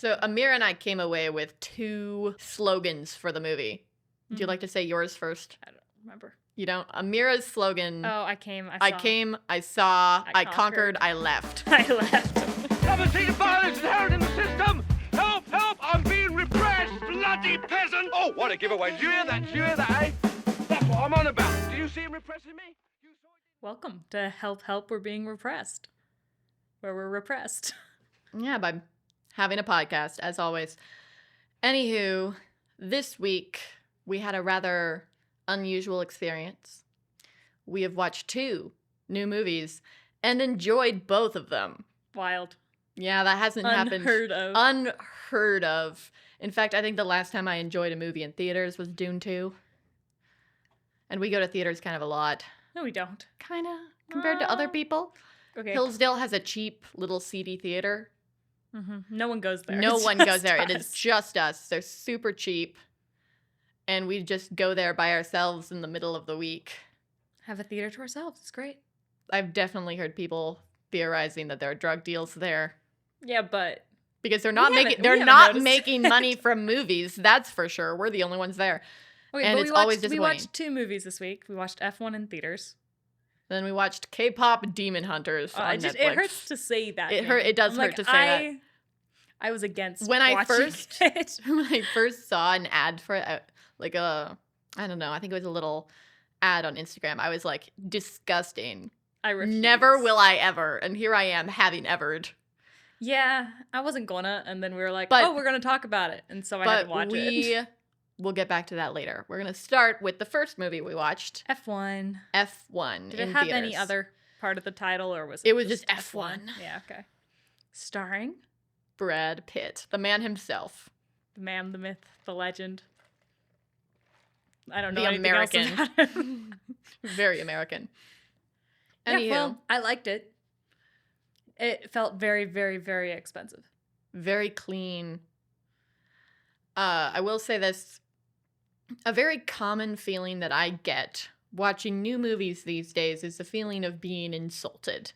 So Ameera and I came away with 2 slogans for the movie. Would you like to say yours first? I don't remember. You don't? Ameera's slogan. Oh, I came, I saw, I conquered, conquered. I left. I left. Never seen violence inherent in the system! Help! Help! I'm being repressed! Bloody peasant! Oh, what a giveaway. Did you hear that? Did you hear that, eh? That's what I'm on about. Do you see him repressing me? Welcome to Help Help We're Being Repressed. Where we're repressed. Yeah, by having a podcast, as always. Anywho, this week we had a rather unusual experience. We have watched 2 new movies and enjoyed both of them. Wild. Yeah, that hasn't happened. Unheard of. Unheard of. In fact, I think the last time I enjoyed a movie in theaters was Dune 2. And we go to theaters kind of a lot. No, we don't. Kind of, compared to other people. Okay. Hillsdale has a cheap little seedy theater. Mm-hmm. No one goes there. No It's one just goes there. us. It is just us. They're super cheap. And we just go there by ourselves in the middle of the week. Have a theater to ourselves. It's great. I've definitely heard people theorizing that there are drug deals there. Yeah, but Because they're not We making haven't- they're we haven't not noticed making it. money from movies, that's for sure. We're the only ones there. okay, And but it's we watched, always we disappointing. watched 2 movies this week. We watched F1 in theaters. Then we watched K-pop Demon Hunters on Netflix. It hurts to say that. It name. hurt- it does I'm hurt to say that. I was against When I watching first it. when I first saw an ad for it, like I don't know, I think it was a little ad on Instagram, I was like, disgusting. I refuse. Never will I ever. And here I am having evered. Yeah, I wasn't gonna, and then we were like, But- oh, we're gonna talk about it, and so I had to But watch it. we'll get back to that later. We're going to start with the first movie we watched, F1. F1 Did in it have theaters. any other part of the title, or was it? It was just F1. Yeah, okay. Starring Brad Pitt, the man himself. the man, the myth, the legend. I don't know The anything American. else about him. Very American. Yeah, Anywho, well, I liked it. It felt very, very, very expensive. very clean. I will say this. A very common feeling that I get watching new movies these days is the feeling of being insulted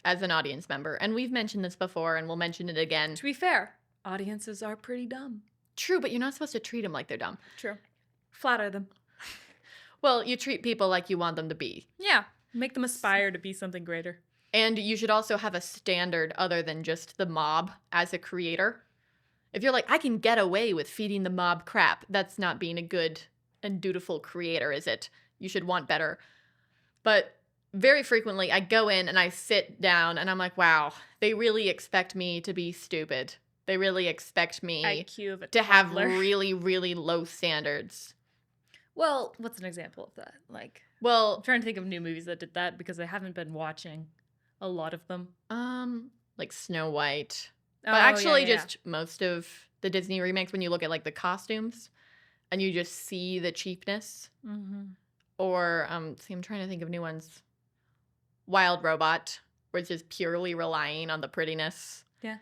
as an audience member. And we've mentioned this before, and we'll mention it again. To be fair, audiences are pretty dumb. True, but you're not supposed to treat them like they're dumb. True. Flatter them. Well, you treat people like you want them to be. Yeah. Make them aspire to be something greater. And you should also have a standard other than just the mob as a creator. If you're like, I can get away with feeding the mob crap, that's not being a good and dutiful creator, is it? You should want better. But very frequently, I go in and I sit down and I'm like, wow, they really expect me to be stupid. They really expect me IQ of a to have toddler. really, really low standards. Well, what's an example of that? Like, I'm Well, trying to think of new movies that did that because I haven't been watching a lot of them. like Snow White. Oh, But actually, yeah. just most of the Disney remakes, when you look at like the costumes and you just see the cheapness. Mm-hmm. Or, see, I'm trying to think of new ones. Wild Robot, where it's just purely relying on the prettiness. Yeah.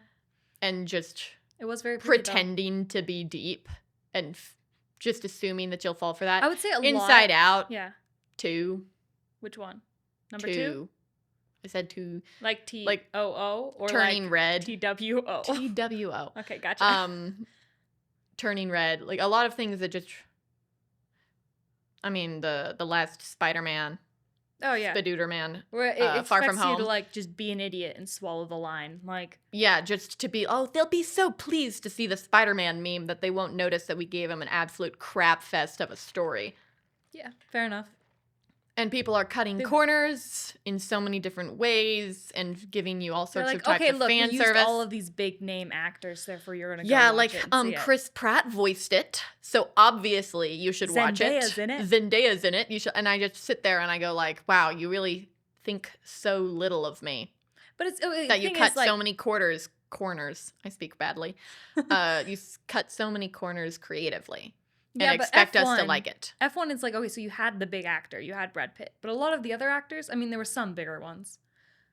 And just It was very pretty, though. pretending to be deep and just assuming that you'll fall for that. I would say a lot. Inside Out, Yeah. 2. Which one? Number 2. 2? I said 2. Like T Like, O O or Turning like Red. TWO. TWO. Okay, gotcha. Turning Red. Like, a lot of things that just... I mean, the last Spider-Man, oh yeah. Spedooter Man. Where it Far expects From you to Home. like just be an idiot and swallow the line. Like, Yeah, just to be, oh, they'll be so pleased to see the Spider-Man meme that they won't notice that we gave him an absolute crap fest of a story. yeah, fair enough. And people are cutting corners in so many different ways and giving you all They're sorts like, of types okay, of look, fan we used service. all of these big name actors, therefore you're gonna go Yeah, watch like it and see it. Chris Pratt voiced it, so obviously you should watch it. Zendaya's in it. Zendaya's in it. You should, and I just sit there and I go like, wow, you really think so little of me But it's that you cut so many corners. I speak badly. Cut so many corners creatively and expect us to like it. F1 is like, okay, so you had the big actor, you had Brad Pitt, but a lot of the other actors, I mean, there were some bigger ones.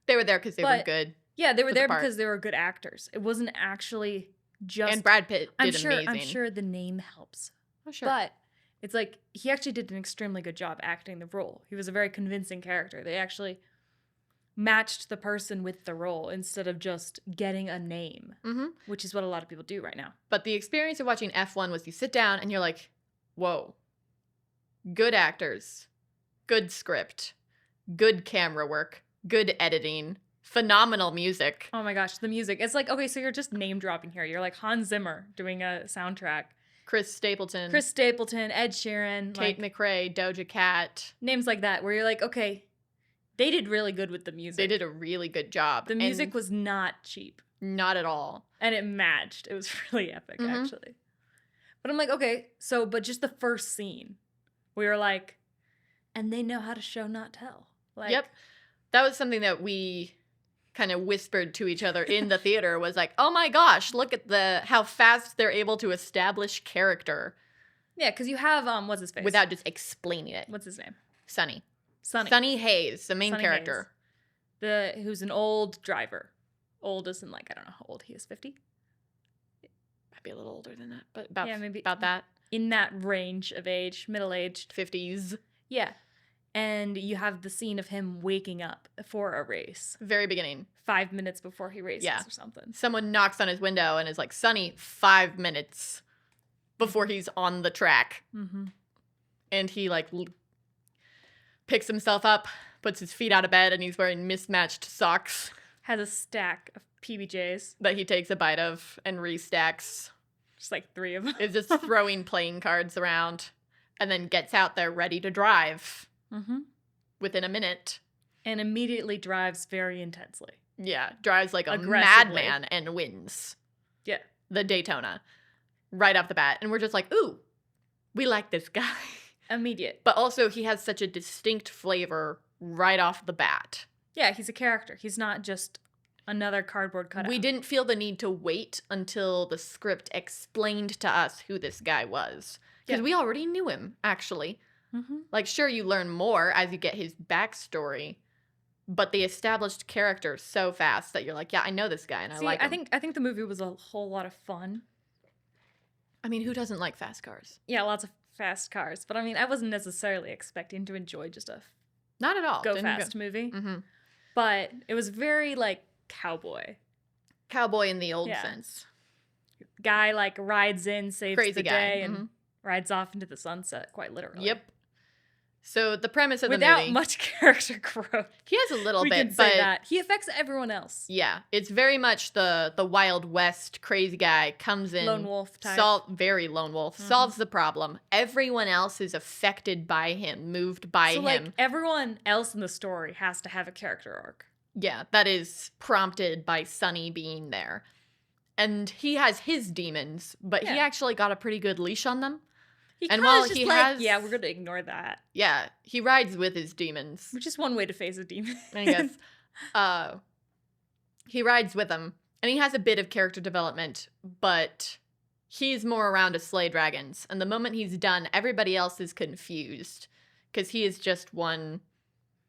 They were there because they were But- good. Yeah, they were For the there part. because they were good actors. It wasn't actually just. And Brad Pitt did amazing. I'm sure the name helps, Oh, sure. but it's like he actually did an extremely good job acting the role. He was a very convincing character. They actually matched the person with the role instead of just getting a name, which is what a lot of people do right now. But the experience of watching F1 was you sit down and you're like, whoa, good actors, good script, good camera work, good editing, phenomenal music. Oh my gosh, the music. It's like, okay, so you're just name dropping here. You're like Hans Zimmer doing a soundtrack. Chris Stapleton, Ed Sheeran, Kate McRae, Doja Cat. Names like that, where you're like, okay, they did really good with the music. They did a really good job. The music was not cheap. Not at all. And it matched. It was really epic, actually. But I'm like, okay, so, but just the first scene, we were like, and they know how to show, not tell. Like, yep. That was something that we kind of whispered to each other in the theater was like, oh my gosh, look at how fast they're able to establish character. Yeah, because you have, what's his face? Without just explaining it. What's his name? Sonny. Sonny. Sonny Hayes, the main Sonny character. Hayes. Who's an old driver. Old as in, like, I don't know how old he is, 50? Might be a little older than that, but about, yeah, maybe about that. In that range of age, middle-aged. 50s. Yeah. And you have the scene of him waking up for a race. Very beginning. 5 minutes before he races or something. Someone knocks on his window and is like, Sonny, 5 minutes before he's on the track. And he, like, picks himself up, puts his feet out of bed, and he's wearing mismatched socks. Has a stack of PBJs. That he takes a bite of and restacks. Just like 3 of them. Is just throwing playing cards around. And then gets out there ready to drive. Within a minute. And immediately drives very intensely. Yeah, drives like a madman and wins. Yeah. The Daytona. Right off the bat. And we're just like, ooh, we like this guy. Immediate. But also he has such a distinct flavor right off the bat. Yeah, he's a character. He's not just another cardboard cutout. We didn't feel the need to wait until the script explained to us who this guy was. Because we already knew him, actually. Like, sure, you learn more as you get his backstory, but they established character so fast that you're like, yeah, I know this guy and I like him. I think the movie was a whole lot of fun. I mean, who doesn't like fast cars? Yeah, lots of fast cars. But I mean, I wasn't necessarily expecting to enjoy just a not at all fast movie. But it was very, like, cowboy. Cowboy in the old sense. Guy, like, rides in, saves Crazy the guy. day, and rides off into the sunset, quite literally. Yep. So the premise of the movie... Without much character growth. He has a little bit, can say that. He affects everyone else. Yeah. It's very much the Wild West crazy guy comes in... Lone wolf type. Very lone wolf. Solves the problem. Everyone else is affected by him, moved by him. So, like, everyone else in the story has to have a character arc. Yeah, that is prompted by Sonny being there. And he has his demons, but he actually got a pretty good leash on them. And while he has... Yeah, we're going to ignore that. Yeah, he rides with his demons. Which is one way to face a demon. I guess. He rides with them. And he has a bit of character development, but he's more around to slay dragons. And the moment he's done, everybody else is confused. Because he is just won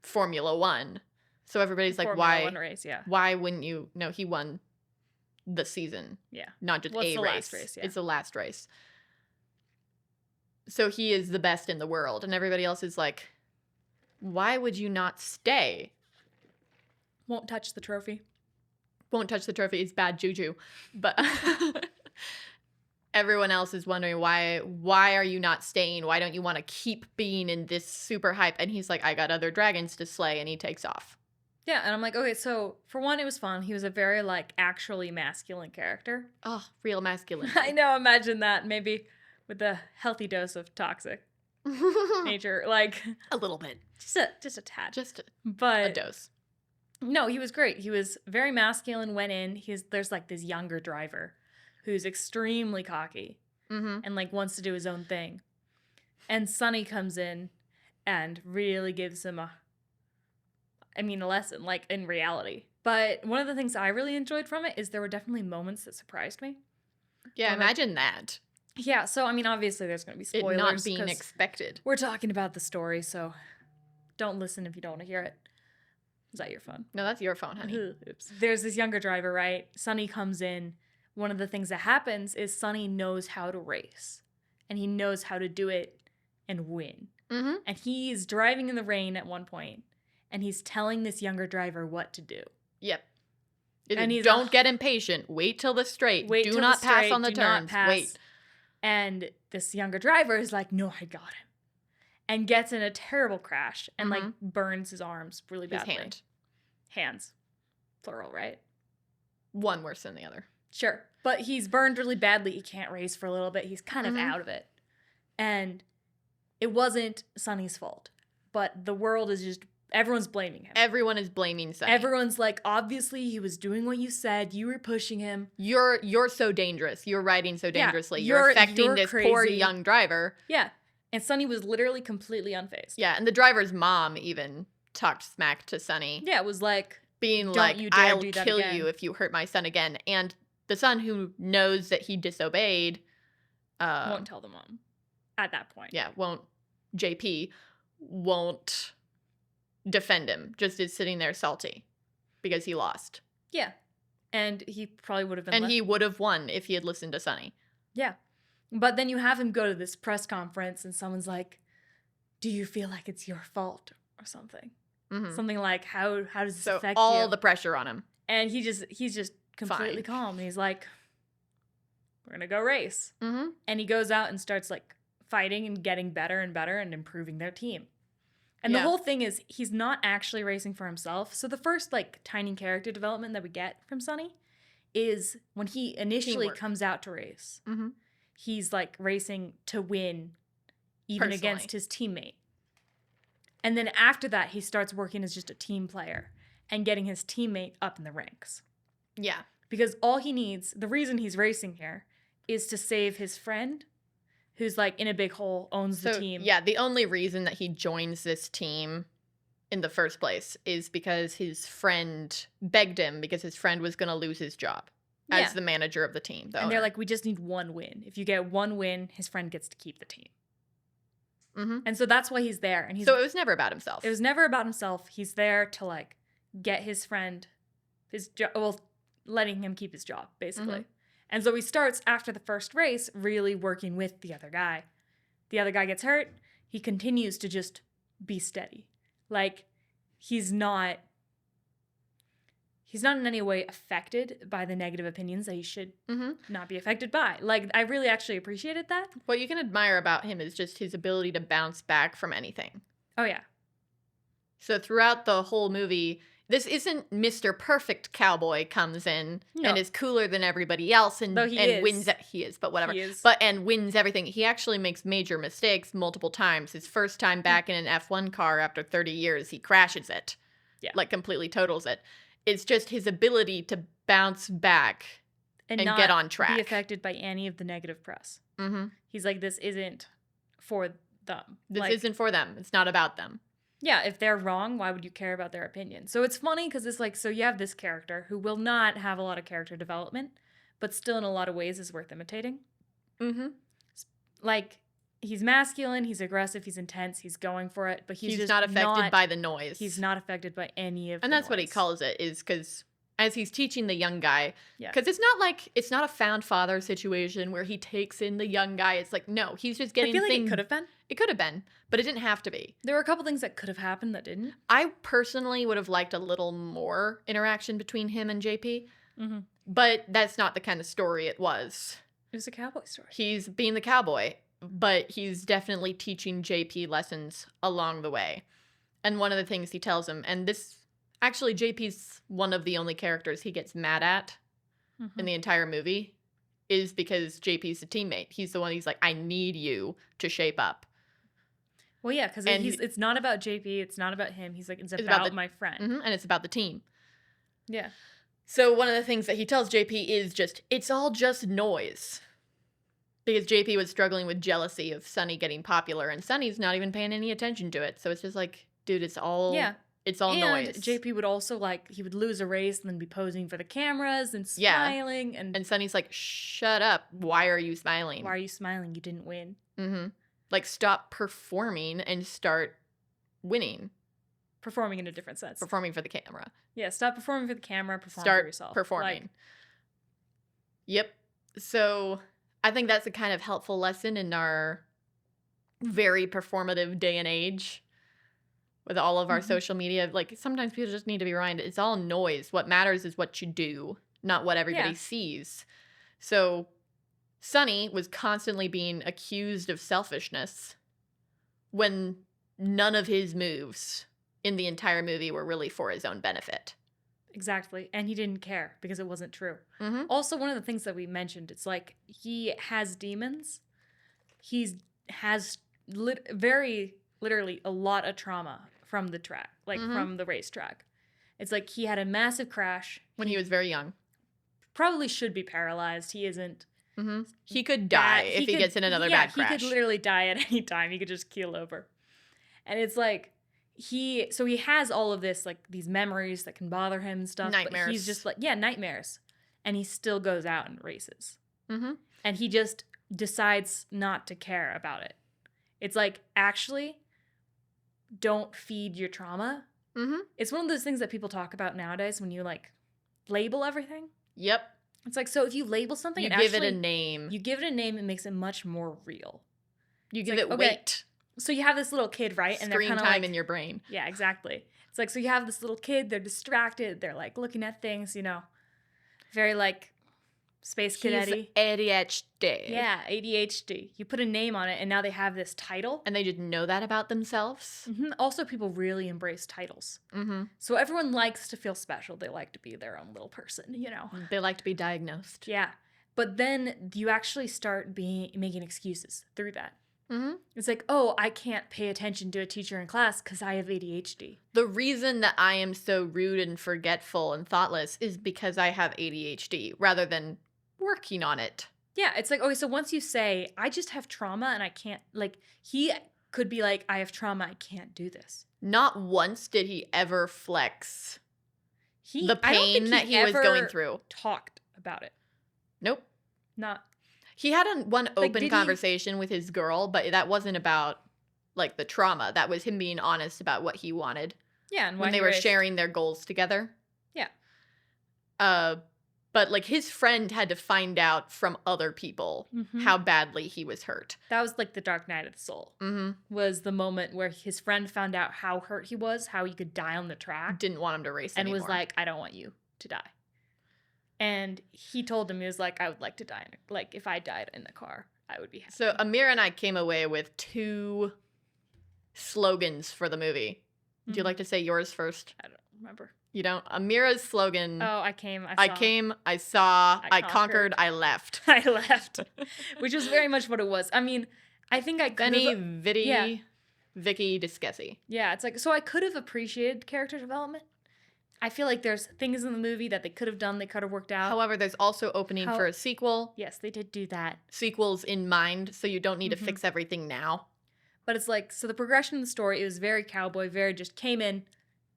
Formula One. So everybody's like, Formula One race, why wouldn't you? No, he won the season. Yeah. Not just a race. Last race, It's the last race. So he is the best in the world. And everybody else is like, why would you not stay? Won't touch the trophy. Won't touch the trophy. It's bad juju. But everyone else is wondering, why are you not staying? Why don't you want to keep being in this super hype? And he's like, I got other dragons to slay. And he takes off. Yeah, and I'm like, okay, so for one, it was fun. He was a very, like, actually masculine character. Oh, real masculine. I know, imagine that. Maybe with a healthy dose of toxic nature. Like, a little bit. Just a tad. Just a dose. No, he was great. He was very masculine, went in. There's, like, this younger driver who's extremely cocky and, like, wants to do his own thing. And Sonny comes in and really gives him a lesson, like, in reality. But one of the things I really enjoyed from it is there were definitely moments that surprised me. Yeah, imagine that. Yeah, so, I mean, obviously there's going to be spoilers. It not being expected. We're talking about the story, so don't listen if you don't want to hear it. Is that your phone? No, that's your phone, honey. Oops. There's this younger driver, right? Sonny comes in. One of the things that happens is Sonny knows how to race. And he knows how to do it and win. And he's driving in the rain at one point. and he's telling this younger driver what to do. Yep. And he's don't get impatient. Wait till the straight. Wait do till not the pass straight, on the do not turns. pass. Wait. And this younger driver is like, no, I got him. And gets in a terrible crash and like burns his arms really His badly. hand. Hands. Plural, right? One worse than the other. Sure. But he's burned really badly. He can't race for a little bit. He's kind of out of it. And it wasn't Sonny's fault. But the world is just, everyone's blaming him. Everyone is blaming Sonny. Everyone's like, obviously he was doing what you said. You were pushing him. You're so dangerous. You're riding so dangerously. you're- You're affecting you're this poor crazy. young driver. Yeah. And Sonny was literally completely unfazed. Yeah, and the driver's mom even talked smack to Sonny. Yeah, it was like, Being Don't like, you dare I'll do that kill again." you if you hurt my son again. And the son who knows that he disobeyed won't tell the mom at that point. yeah, JP won't defend him, just is sitting there salty because he lost. Yeah. And he probably would have been And he would have won if he had listened to Sonny. Yeah. But then you have him go to this press conference and someone's like, do you feel like it's your fault or something? Mhm. Something like, how does this So affect all you? the pressure on him. And he's just completely Fine. calm. And he's like, we're going to go race. Mm-hmm. And he goes out and starts like fighting and getting better and better and improving their team. And the Yeah. whole thing is he's not actually racing for himself. So the first like tiny character development that we get from Sonny is when he initially Teamwork. comes out to race. Mm-hmm. He's like racing to win even Personally. against his teammate. And then after that, he starts working as just a team player and getting his teammate up in the ranks. Yeah. Because all he needs, the reason he's racing here, is to save his friend who's like in a big hole, owns the team. Yeah, the only reason that he joins this team in the first place is because his friend begged him because his friend was going to lose his job Yeah. as the manager of the team. And they're like, we just need one win. If you get one win, his friend gets to keep the team. mm-hmm. And so that's why he's there. And he's So it was never about himself. it was never about himself. He's there to like get his friend his job, well, letting him keep his job, basically. Mhm. And so he starts after the first race really working with the other guy. The other guy gets hurt. He continues to just be steady. Like he's not in any way affected by the negative opinions that he should mm-hmm. not be affected by. Like I really actually appreciated that. What you can admire about him is just his ability to bounce back from anything. Oh yeah. So throughout the whole movie, this isn't Mr. Perfect Cowboy comes in No. and is cooler than everybody else and, Though he and is. wins. He is, but whatever. He is. But and wins everything. He actually makes major mistakes multiple times. His first time back in an F1 car after 30 years, he crashes it. Yeah. Like completely totals it. It's just his ability to bounce back and not get on track. be affected by any of the negative press. Mm-hmm. He's like, this isn't for them. This Like, isn't for them. It's not about them. yeah, if they're wrong, why would you care about their opinion? So it's funny because it's like, so you have this character who will not have a lot of character development, but still in a lot of ways is worth imitating. Mm-hmm. Like, he's masculine, he's aggressive, he's intense, he's going for it, but he's just not affected by the noise. He's not affected by any of And the that's what he noise. calls it, is because as he's teaching the young guy, Yeah. because it's not a found father situation where he takes in the young guy. It's like, no, he's just I getting feel like things. it could have been. It could have been, but it didn't have to be. There were a couple things that could have happened that didn't. I personally would have liked a little more interaction between him and JP, Mm-hmm. but that's not the kind of story it was. It was a cowboy story. He's being the cowboy, but he's definitely teaching JP lessons along the way. And one of the things he tells him, and this actually JP's one of the only characters he gets mad at Mhm. in the entire movie, is because JP's a teammate. He's the one he's like, I need you to shape up. Well, yeah, because And it's not about JP. It's not about him. He's like, it's about about the- my friend. And it's about the team. Yeah. So one of the things that he tells JP is just, it's all just noise. Because JP was struggling with jealousy of Sonny getting popular, and Sonny's not even paying any attention to it. So it's just like, dude, it's all Yeah. it's all And noise. JP would also like, he would lose a race and then be posing for the cameras and Yeah. smiling. And And Sonny's like, shut up. Why are you smiling? why are you smiling? You didn't win. Mm-hmm. Like, stop performing and start winning. Performing in a different sense. Performing for the camera. Yeah, stop performing for the camera, perform Start for yourself. performing. Like, Yep. So I think that's a kind of helpful lesson in our very performative day and age with all of our social media. Like, sometimes people just need to be reminded it's all noise. What matters is what you do, not what everybody sees. So Sonny was constantly being accused of selfishness when none of his moves in the entire movie were really for his own benefit. Exactly. And he didn't care because it wasn't true. Mm-hmm. Also, one of the things that we mentioned, it's like he has demons. He has very literally a lot of trauma from the track, like from the racetrack. It's like he had a massive crash. When he was very young. Probably should be paralyzed. He isn't. Mm-hmm. He could die if he gets in another bad crash. He could literally die at any time. He could just keel over. And it's like, he has all of this, like, these memories that can bother him and stuff. Nightmares. But he's just like, nightmares. And he still goes out and races. Mm-hmm. And he just decides not to care about it. It's like, actually, don't feed your trauma. Mm-hmm. It's one of those things that people talk about nowadays when you, like, label everything. Yep. It's like, so if you label something, You it give actually, it a name. You give it a name, it makes it much more real. You It's give like, it okay, weight. So you have this little kid, right? And Screen they're time kind of like, in your brain. yeah, exactly. It's like, so you have this little kid, they're distracted, they're like looking at things, very like Space Kid Eddie. ADHD. Yeah, ADHD. You put a name on it, and now they have this title. And they didn't know that about themselves. Mm-hmm. Also, people really embrace titles. Mm-hmm. So everyone likes to feel special. They like to be their own little person, They like to be diagnosed. Yeah. But then you actually start making excuses through that. Mm-hmm. It's like, oh, I can't pay attention to a teacher in class because I have ADHD. The reason that I am so rude and forgetful and thoughtless is because I have ADHD rather than working on it. Yeah, it's like, okay, so once you say, I just have trauma and I can't, like, he could be like, I have trauma, I can't do this. Not once did he ever flex the I don't think pain that he was ever going through. Talked about it. Nope. Not. He had one Like, open did he- conversation with his girl, but that wasn't about, like, the trauma. That was him being honest about what he wanted. Yeah, and when they were sharing their goals together. Yeah. But, like, his friend had to find out from other people how badly he was hurt. That was like the dark night of the soul. Mm-hmm. Was the moment where his friend found out how hurt he was, how he could die on the track. Didn't want him to race and anymore. was like, I don't want you to die. And he told him, he was like, I would like to die. Like, if I died in the car, I would be happy. So Ameera and I came away with 2 slogans for the movie. Would you like to say yours first? I don't remember. You don't? Ameera's slogan. Oh, I came, I saw, I conquered, conquered. I left. I left. Which was very much what it was. I mean, I think I could Benny, have... Vicky, Discussi. Yeah, it's like, so I could have appreciated character development. I feel like there's things in the movie that they could have done, they could have worked out. However, there's also opening for a sequel. Yes, they did do that. Sequels in mind, so you don't need to fix everything now. But it's like, so the progression of the story, it was very cowboy, very just came in,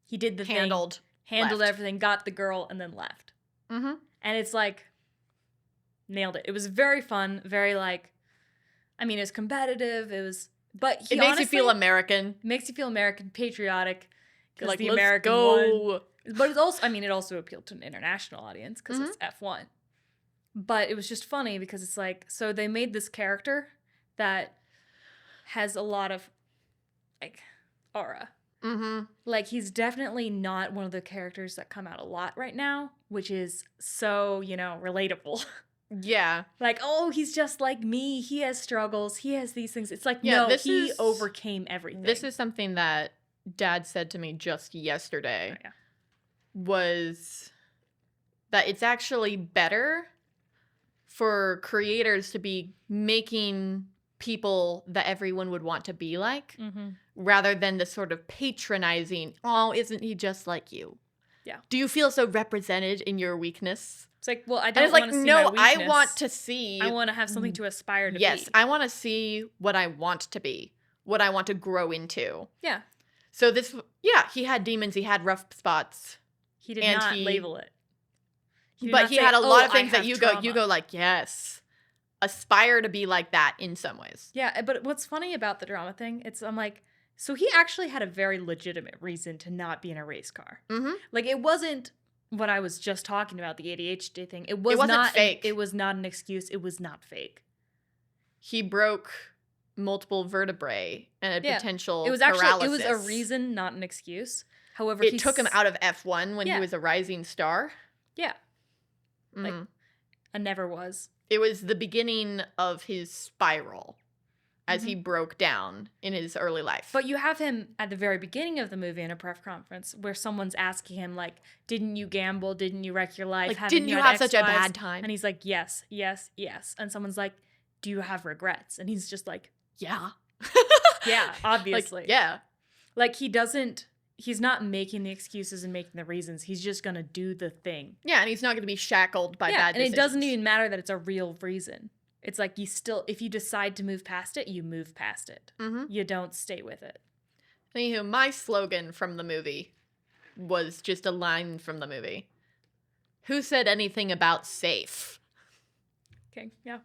he did the thing. Handled left. Everything, got the girl, and then left. Mm-hmm. And it's like, nailed it. It was very fun, very like, I mean, it was competitive, but he It makes you feel American. Makes you feel American, patriotic. Like, the let's American go. One. But it's also, I mean, it also appealed to an international audience because it's F1. But it was just funny because it's like, so they made this character that has a lot of, like, aura. Mm-hmm. Like, he's definitely not one of the characters that come out a lot right now, which is so, relatable. Yeah. Like, oh, he's just like me. He has struggles. He has these things. It's like, Yeah, no, he overcame everything. This is something that Dad said to me just yesterday. Oh, yeah. Was that it's actually better for creators to be making people that everyone would want to be like, rather than the sort of patronizing, oh, isn't he just like you? Yeah. Do you feel so represented in your weakness? It's like, well, I And don't it's want like, to see no, my I weakness. want to see. I want to have something to aspire to be. Yes, I want to see what I want to be, what I want to grow into. Yeah. So he had demons, he had rough spots. He did not label it. But he had a lot of things that you go like, yes, aspire to be like that in some ways. Yeah, but what's funny about the drama thing, I'm like, so he actually had a very legitimate reason to not be in a race car. Mm-hmm. Like, it wasn't what I was just talking about, the ADHD thing. It wasn't fake. It was not an excuse. It was not fake. He broke multiple vertebrae and a potential It was paralysis. a reason, not an excuse. However, it took him out of F1 when he was a rising star. Yeah. Like, I never was. It was the beginning of his spiral as he broke down in his early life. But you have him at the very beginning of the movie in a press conference where someone's asking him, like, didn't you gamble? Didn't you wreck your life? Like, didn't you have such a bad time? And he's like, yes, yes, yes. And someone's like, do you have regrets? And he's just like, yeah. yeah, obviously. Like, yeah. Like, he's not making the excuses and making the reasons. He's just going to do the thing. Yeah, and he's not going to be shackled by bad decisions. And it doesn't even matter that it's a real reason. It's like if you decide to move past it, you move past it. Mm-hmm. You don't stay with it. Anywho, my slogan from the movie was just a line from the movie. Who said anything about safe? Okay, yeah.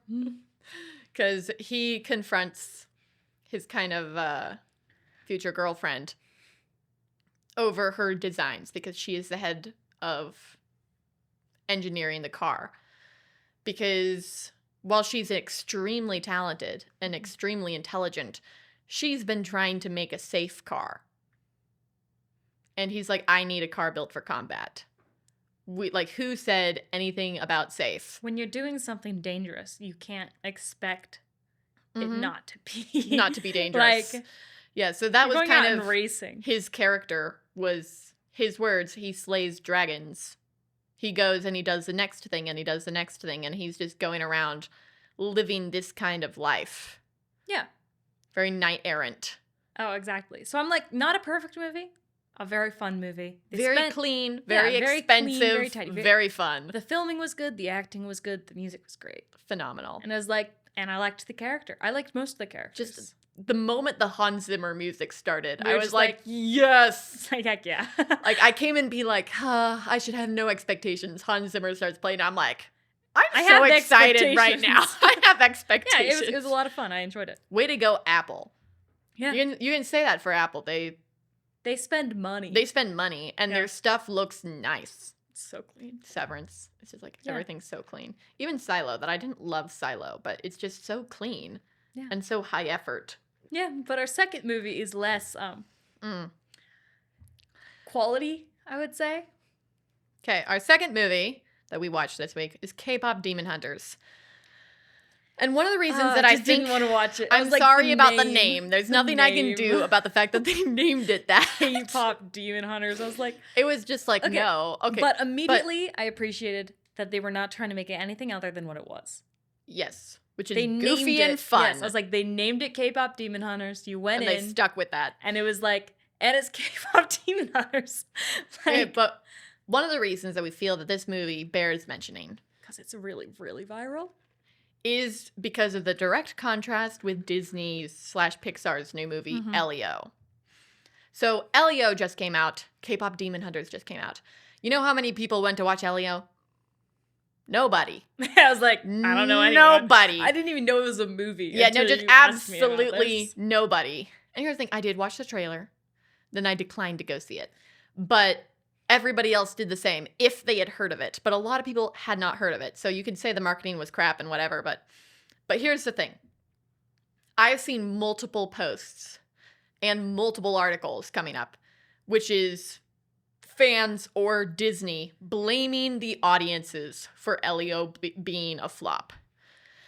Because he confronts his kind of future girlfriend over her designs because she is the head of engineering the car. Because while she's extremely talented and extremely intelligent, she's been trying to make a safe car. And he's like, I need a car built for combat. Who said anything about safe? When you're doing something dangerous, you can't expect it not to be. Not to be dangerous. Yeah, so that was kind of racing. His character was his words. He slays dragons. He goes and he does the next thing and he does the next thing. And he's just going around living this kind of life. Yeah. Very knight errant. Oh, exactly. So I'm like, not a perfect movie. A very fun movie. Very clean, very expensive, clean, very tidy, very fun. The filming was good. The acting was good. The music was great. Phenomenal. And I was like, and I liked the character. I liked most of the characters. Just the moment the Hans Zimmer music started, We I were was just like, like- yes. Like, heck yeah. Like, I came and be like, I should have no expectations. Hans Zimmer starts playing. I'm like, I so have excited right now. expectations. I have Yeah, expectations. it was a lot of fun. I enjoyed it. Way to go, Apple. Yeah. You can say that for Apple. They spend money. They spend money, and their stuff looks nice. It's so clean. Severance. It's just like everything's so clean. Even Silo, that I didn't love Silo, but it's just so clean and so high effort. Yeah, but our second movie is less quality, I would say. Okay, our second movie that we watched this week is K-pop Demon Hunters. And one of the reasons that I think didn't want to watch it. I I'm was like, sorry about the name. There's The nothing I can name. do about the fact that they named it that. K-pop Demon Hunters. I was like, It was just like, Okay, no. Okay. but immediately I appreciated that they were not trying to make it anything other than what it was. Yes. Which is They goofy named and it, fun. Yes, I was like, they named it K-pop Demon Hunters. You went and in, they stuck with that. and it was like, and it's K-pop Demon Hunters. Okay, Like, but one of the reasons that we feel that this movie bears mentioning because it's really, really viral. is because of the direct contrast with Disney's/Pixar's new movie, Elio. So Elio just came out. K-pop Demon Hunters just came out. You know how many people went to watch Elio? Nobody. I was like, I don't know anyone. Nobody. I didn't even know it was a movie. Yeah, no, until just you asked me about absolutely this. nobody. And here's the thing, I did watch the trailer, then I declined to go see it. But everybody else did the same, if they had heard of it. But a lot of people had not heard of it. So you could say the marketing was crap and whatever, but here's the thing. I've seen multiple posts and multiple articles coming up, which is fans or Disney blaming the audiences for Elio being a flop.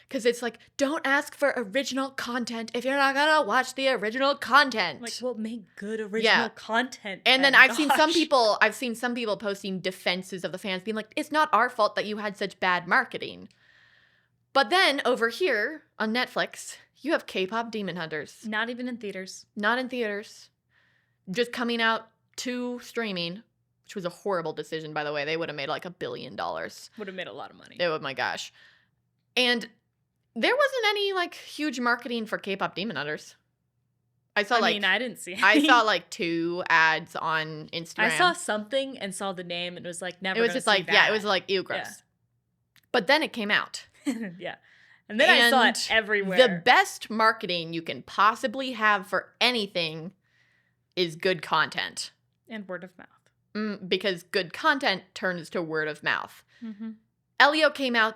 Because it's like, don't ask for original content if you're not gonna watch the original content. Like, well, make good original content. And then I've seen some gosh. people posting defenses of the fans being like, it's not our fault that you had such bad marketing. But then over here on Netflix, you have K-pop Demon Hunters. Not even in theaters. Not in theaters. Just coming out to streaming, which was a horrible decision, by the way. They would have made like $1 billion. Would have made a lot of money. Oh my gosh. And there wasn't any like huge marketing for K-pop Demon Hunters. I didn't see any. I saw like 2 ads on Instagram. I saw something and saw the name and was like, never. It was gonna just see like, that. yeah, it was like, ew, gross. Yeah. But then it came out. Yeah. And then I saw And it everywhere. The best marketing you can possibly have for anything is good content. And word of mouth. Because good content turns to word of mouth. Mm-hmm. Elio came out,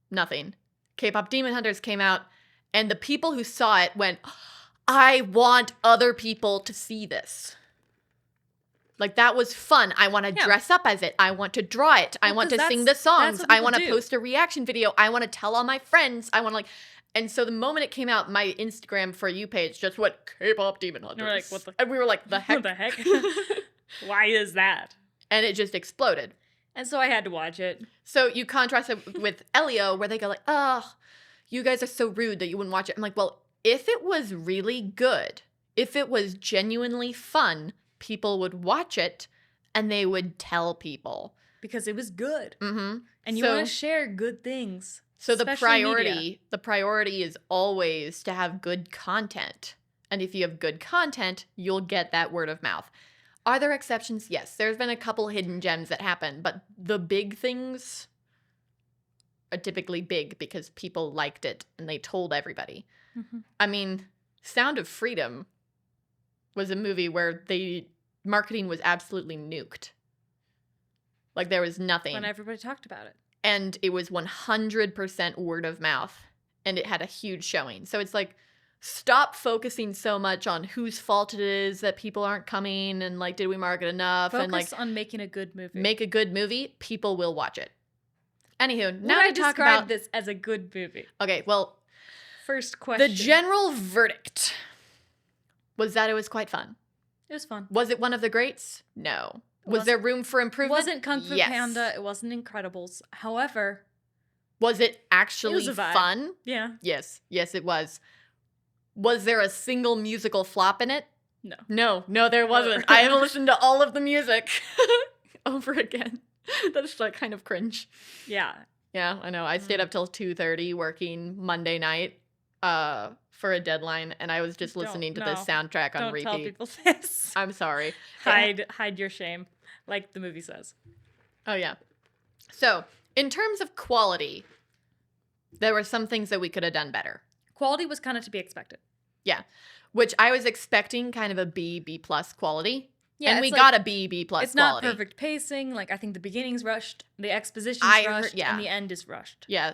nothing. K-pop Demon Hunters came out, And the people who saw it went, I want other people to see this. Like, that was fun. I want to dress up as it. I want to draw it. I want to sing the songs. I want to post a reaction video. I want to tell all my friends. I want to, like... And so the moment it came out, my Instagram For You page just went, K-pop Demon Hunters. And we're like, what the... And we were like, the heck? What the heck? Why is that? And it just exploded. And so I had to watch it. So you contrast it with Elio, where they go like, oh, you guys are so rude that you wouldn't watch it. I'm like, well, if it was really good, if it was genuinely fun, people would watch it and they would tell people. Because it was good. Mm-hmm. And you want to share good things. So the priority is always to have good content. And if you have good content, you'll get that word of mouth. Are there exceptions? Yes. There's been a couple hidden gems that happen, but the big things are typically big because people liked it and they told everybody. Mm-hmm. I mean, Sound of Freedom was a movie where marketing was absolutely nuked. Like, there was nothing. When everybody talked about it. And it was 100% word of mouth. And it had a huge showing. So it's like, stop focusing so much on whose fault it is that people aren't coming. And like, did we market enough? Focus and like, on making a good movie. Make a good movie. People will watch it. Anywho, now to I talk describe about this as a good movie. Okay, well, first question. The general verdict was that it was quite fun. It was fun. Was it one of the greats? No. Was there room for improvement? It wasn't Kung Fu Panda. It wasn't Incredibles. However, was it actually fun? Yeah. Yes. Yes, it was. Was there a single musical flop in it? No. No, there wasn't. I have listened to all of the music over again. That's like kind of cringe. Yeah. Yeah, I know. I stayed up till 2:30 working Monday night for a deadline, and I was just listening to the soundtrack on repeat. Don't tell people this. I'm sorry. Hide your shame, like the movie says. Oh, yeah. So, in terms of quality, there were some things that we could have done better. Quality was kind of to be expected. Yeah. Which I was expecting kind of a B+ quality. Yeah, and we like, got a B+ quality. It's not perfect pacing. Like, I think the beginning's rushed, the exposition's rushed, and the end is rushed. Yeah.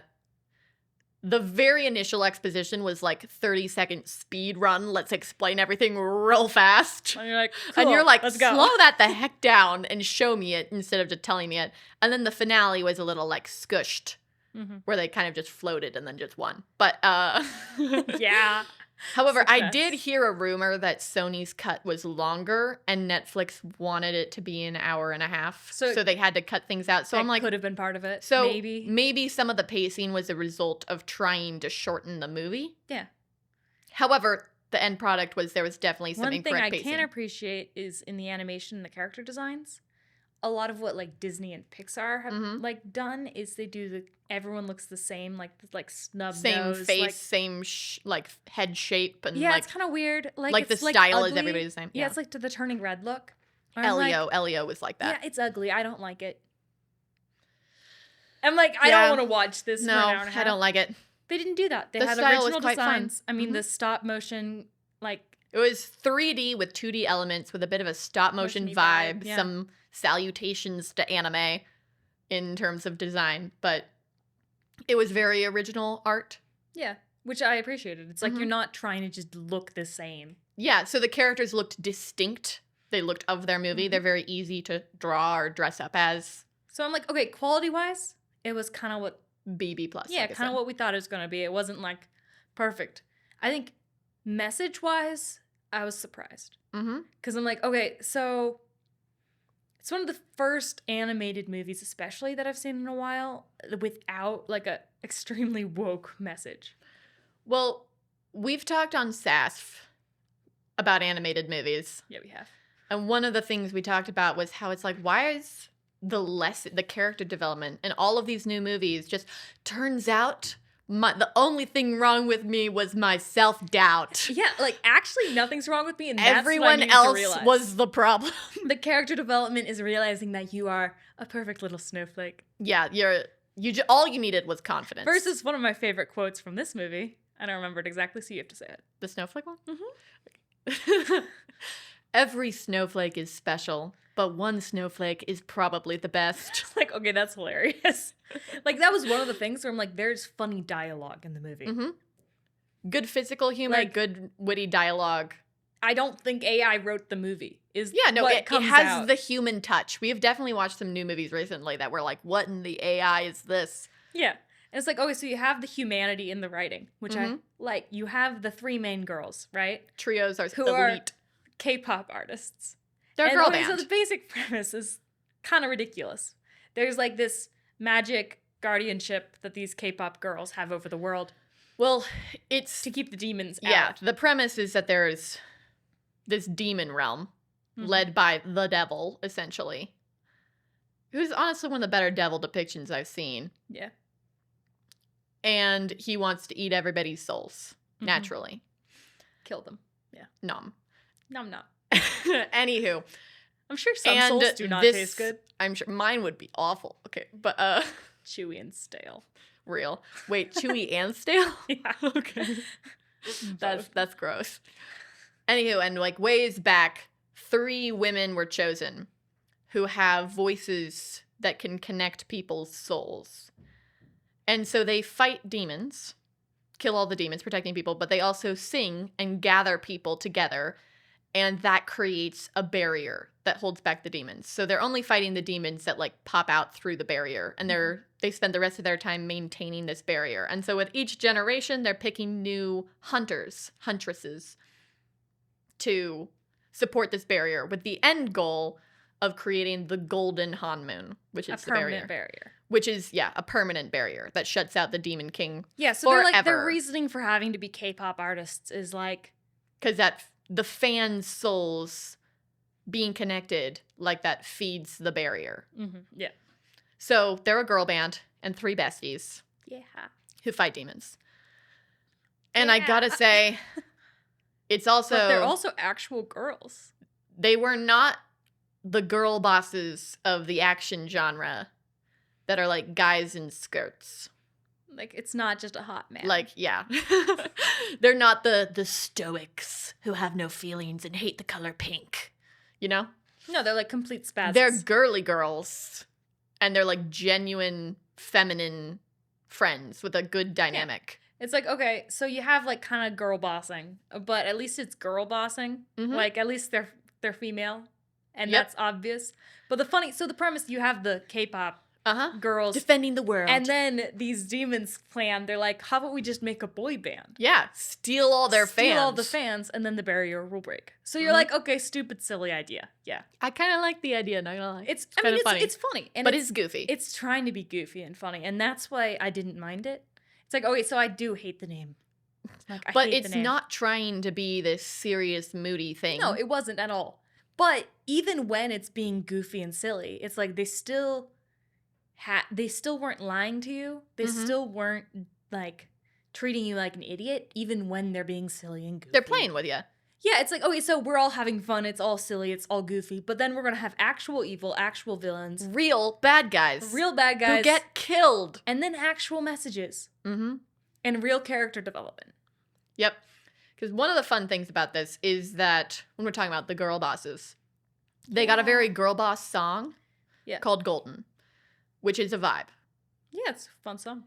The very initial exposition was like 30-second speed run. Let's explain everything real fast. And you're like, let's go. Slow that the heck down and show me it instead of just telling me it. And then the finale was a little like skushed, where they kind of just floated and then just won. But yeah. However, I did hear a rumor that Sony's cut was longer and Netflix wanted it to be an hour and a half. So they had to cut things out. So I'm like, could have been part of it. So maybe some of the pacing was a result of trying to shorten the movie. Yeah. However, the end product was there was definitely some incorrect pacing. One thing I can appreciate is in the animation and the character designs, a lot of what like Disney and Pixar have like done is they do everyone looks the same, like snub same nose, face, like, same like head shape, and yeah, it's kind of weird. Like the it's style ugly. is everybody the same. Yeah, it's like to the Turning Red look. Elio was like that. Yeah, it's ugly. I don't like it. I'm like, I don't want to watch this for an hour and a half. I don't like it. They didn't do that. They the had style original was quite designs. fun. I mean, the stop motion, like it was 3D with 2D elements with a bit of a stop motion vibe, some salutations to anime in terms of design, but it was very original art. Yeah, which I appreciated. It's like you're not trying to just look the same. Yeah, so the characters looked distinct. They looked of their movie. They're very easy to draw or dress up as. So I'm like, okay, quality-wise, it was kind of what... BB+. Yeah, kind of what we thought it was going to be. It wasn't, like, perfect. I think message-wise, I was surprised. Because I'm like, okay, so... It's one of the first animated movies, especially, that I've seen in a while without, like, a extremely woke message. Well, we've talked on SASF about animated movies. Yeah, we have. And one of the things we talked about was how it's like, why is the character development in all of these new movies just turns out the only thing wrong with me was my self-doubt. Yeah, like, actually nothing's wrong with me, and that's everyone what I else to realize. Was the problem. The character development is realizing that you are a perfect little snowflake. Yeah, all you needed was confidence. Versus one of my favorite quotes from this movie. I don't remember it exactly, so you have to say it. The snowflake one? Mm-hmm. Every snowflake is special, but one snowflake is probably the best. Like, okay, that's hilarious. Like, that was one of the things where I'm like, there's funny dialogue in the movie. Good physical humor, Like- good witty dialogue. I don't think AI wrote the movie. Yeah, no, what it comes has out. the human touch. We have definitely watched some new movies recently that were like, what in the AI is this? Yeah. And it's like, okay, so you have the humanity in the writing, which I Mhm. like. You have the 3 main girls, right? Trios are Who are elite. K-pop artists. They're a And girl okay, band. So the basic premise is kind of ridiculous. There's like this magic guardianship that these K-pop girls have over the world Well, it's to keep the demons yeah. out. The premise is that there is this demon realm Mhm. led by the devil, essentially, who's honestly one of the better devil depictions I've seen. Yeah. And he wants to eat everybody's souls Mhm. naturally. Kill them. Nom. Nom nom. Anywho, I'm sure some and souls do not this- taste good. I'm sure mine would be awful. Okay, but Chewy and stale. real. Wait, chewy and stale? Yeah. Okay. That's Both. gross. Anywho, and like ways back, 3 women were chosen who have voices that can connect people's souls. And so they fight demons, kill all the demons, protecting people, but they also sing and gather people together. And that creates a barrier that holds back the demons. So they're only fighting the demons that like pop out through the barrier. And they spend the rest of their time maintaining this barrier. And so with each generation, they're picking new huntresses to support this barrier with the end goal of creating the golden Hanmoon, which A is the barrier. permanent barrier. Which is, yeah, a permanent barrier that shuts out the Demon King. Yeah, so they're like their Forever. reasoning for having to be K-pop artists is like Because the fans' souls being connected like that feeds the barrier. yeah. So they're a girl band and 3 besties Yeah. who fight demons. And I gotta Yeah. say, it's also... But they're also actual girls. They were not the girl bosses of the action genre that are like guys in skirts. Like it's not just a hot man. Like, yeah. They're not the stoics who have no feelings and hate the color pink. You know? no, they're like complete spazzes. They're girly girls. And they're like genuine feminine friends with a good dynamic. It's like, okay, so you have like kind of girl bossing, but at least it's girl bossing. Mhm. Like at least they're female, and Yep. that's obvious. But the premise, you have the K-pop Uh-huh. girls, Defending the world. and then these demons plan. They're like, how about we just make a boy band? yeah, steal all their Steal fans. all the fans, and then the barrier will break. So you're Mhm. like, okay, stupid, silly idea. Yeah, I kind of like the idea, not gonna lie. it's kinda funny. it's funny, and but it's goofy. it's trying to be goofy and funny, and that's why I didn't mind it. It's like, okay, so I do hate the name. Like, I But hate it's the name. not trying to be this serious, moody thing. No, it wasn't at all. But even when it's being goofy and silly, it's like they still weren't lying to you. They Mhm. still weren't like treating you like an idiot, even when they're being silly and goofy. They're playing with you. Yeah, it's like, okay, so we're all having fun. It's all silly. It's all goofy. But then we're gonna have actual evil, actual villains, Real bad guys. real bad guys, who get killed. and then actual messages Mm-hmm. and real character development. Yep. Because one of the fun things about this is that when we're talking about the girl bosses, they got a very girl boss song Yeah. called Golden, which is a vibe. Yeah, it's a fun song.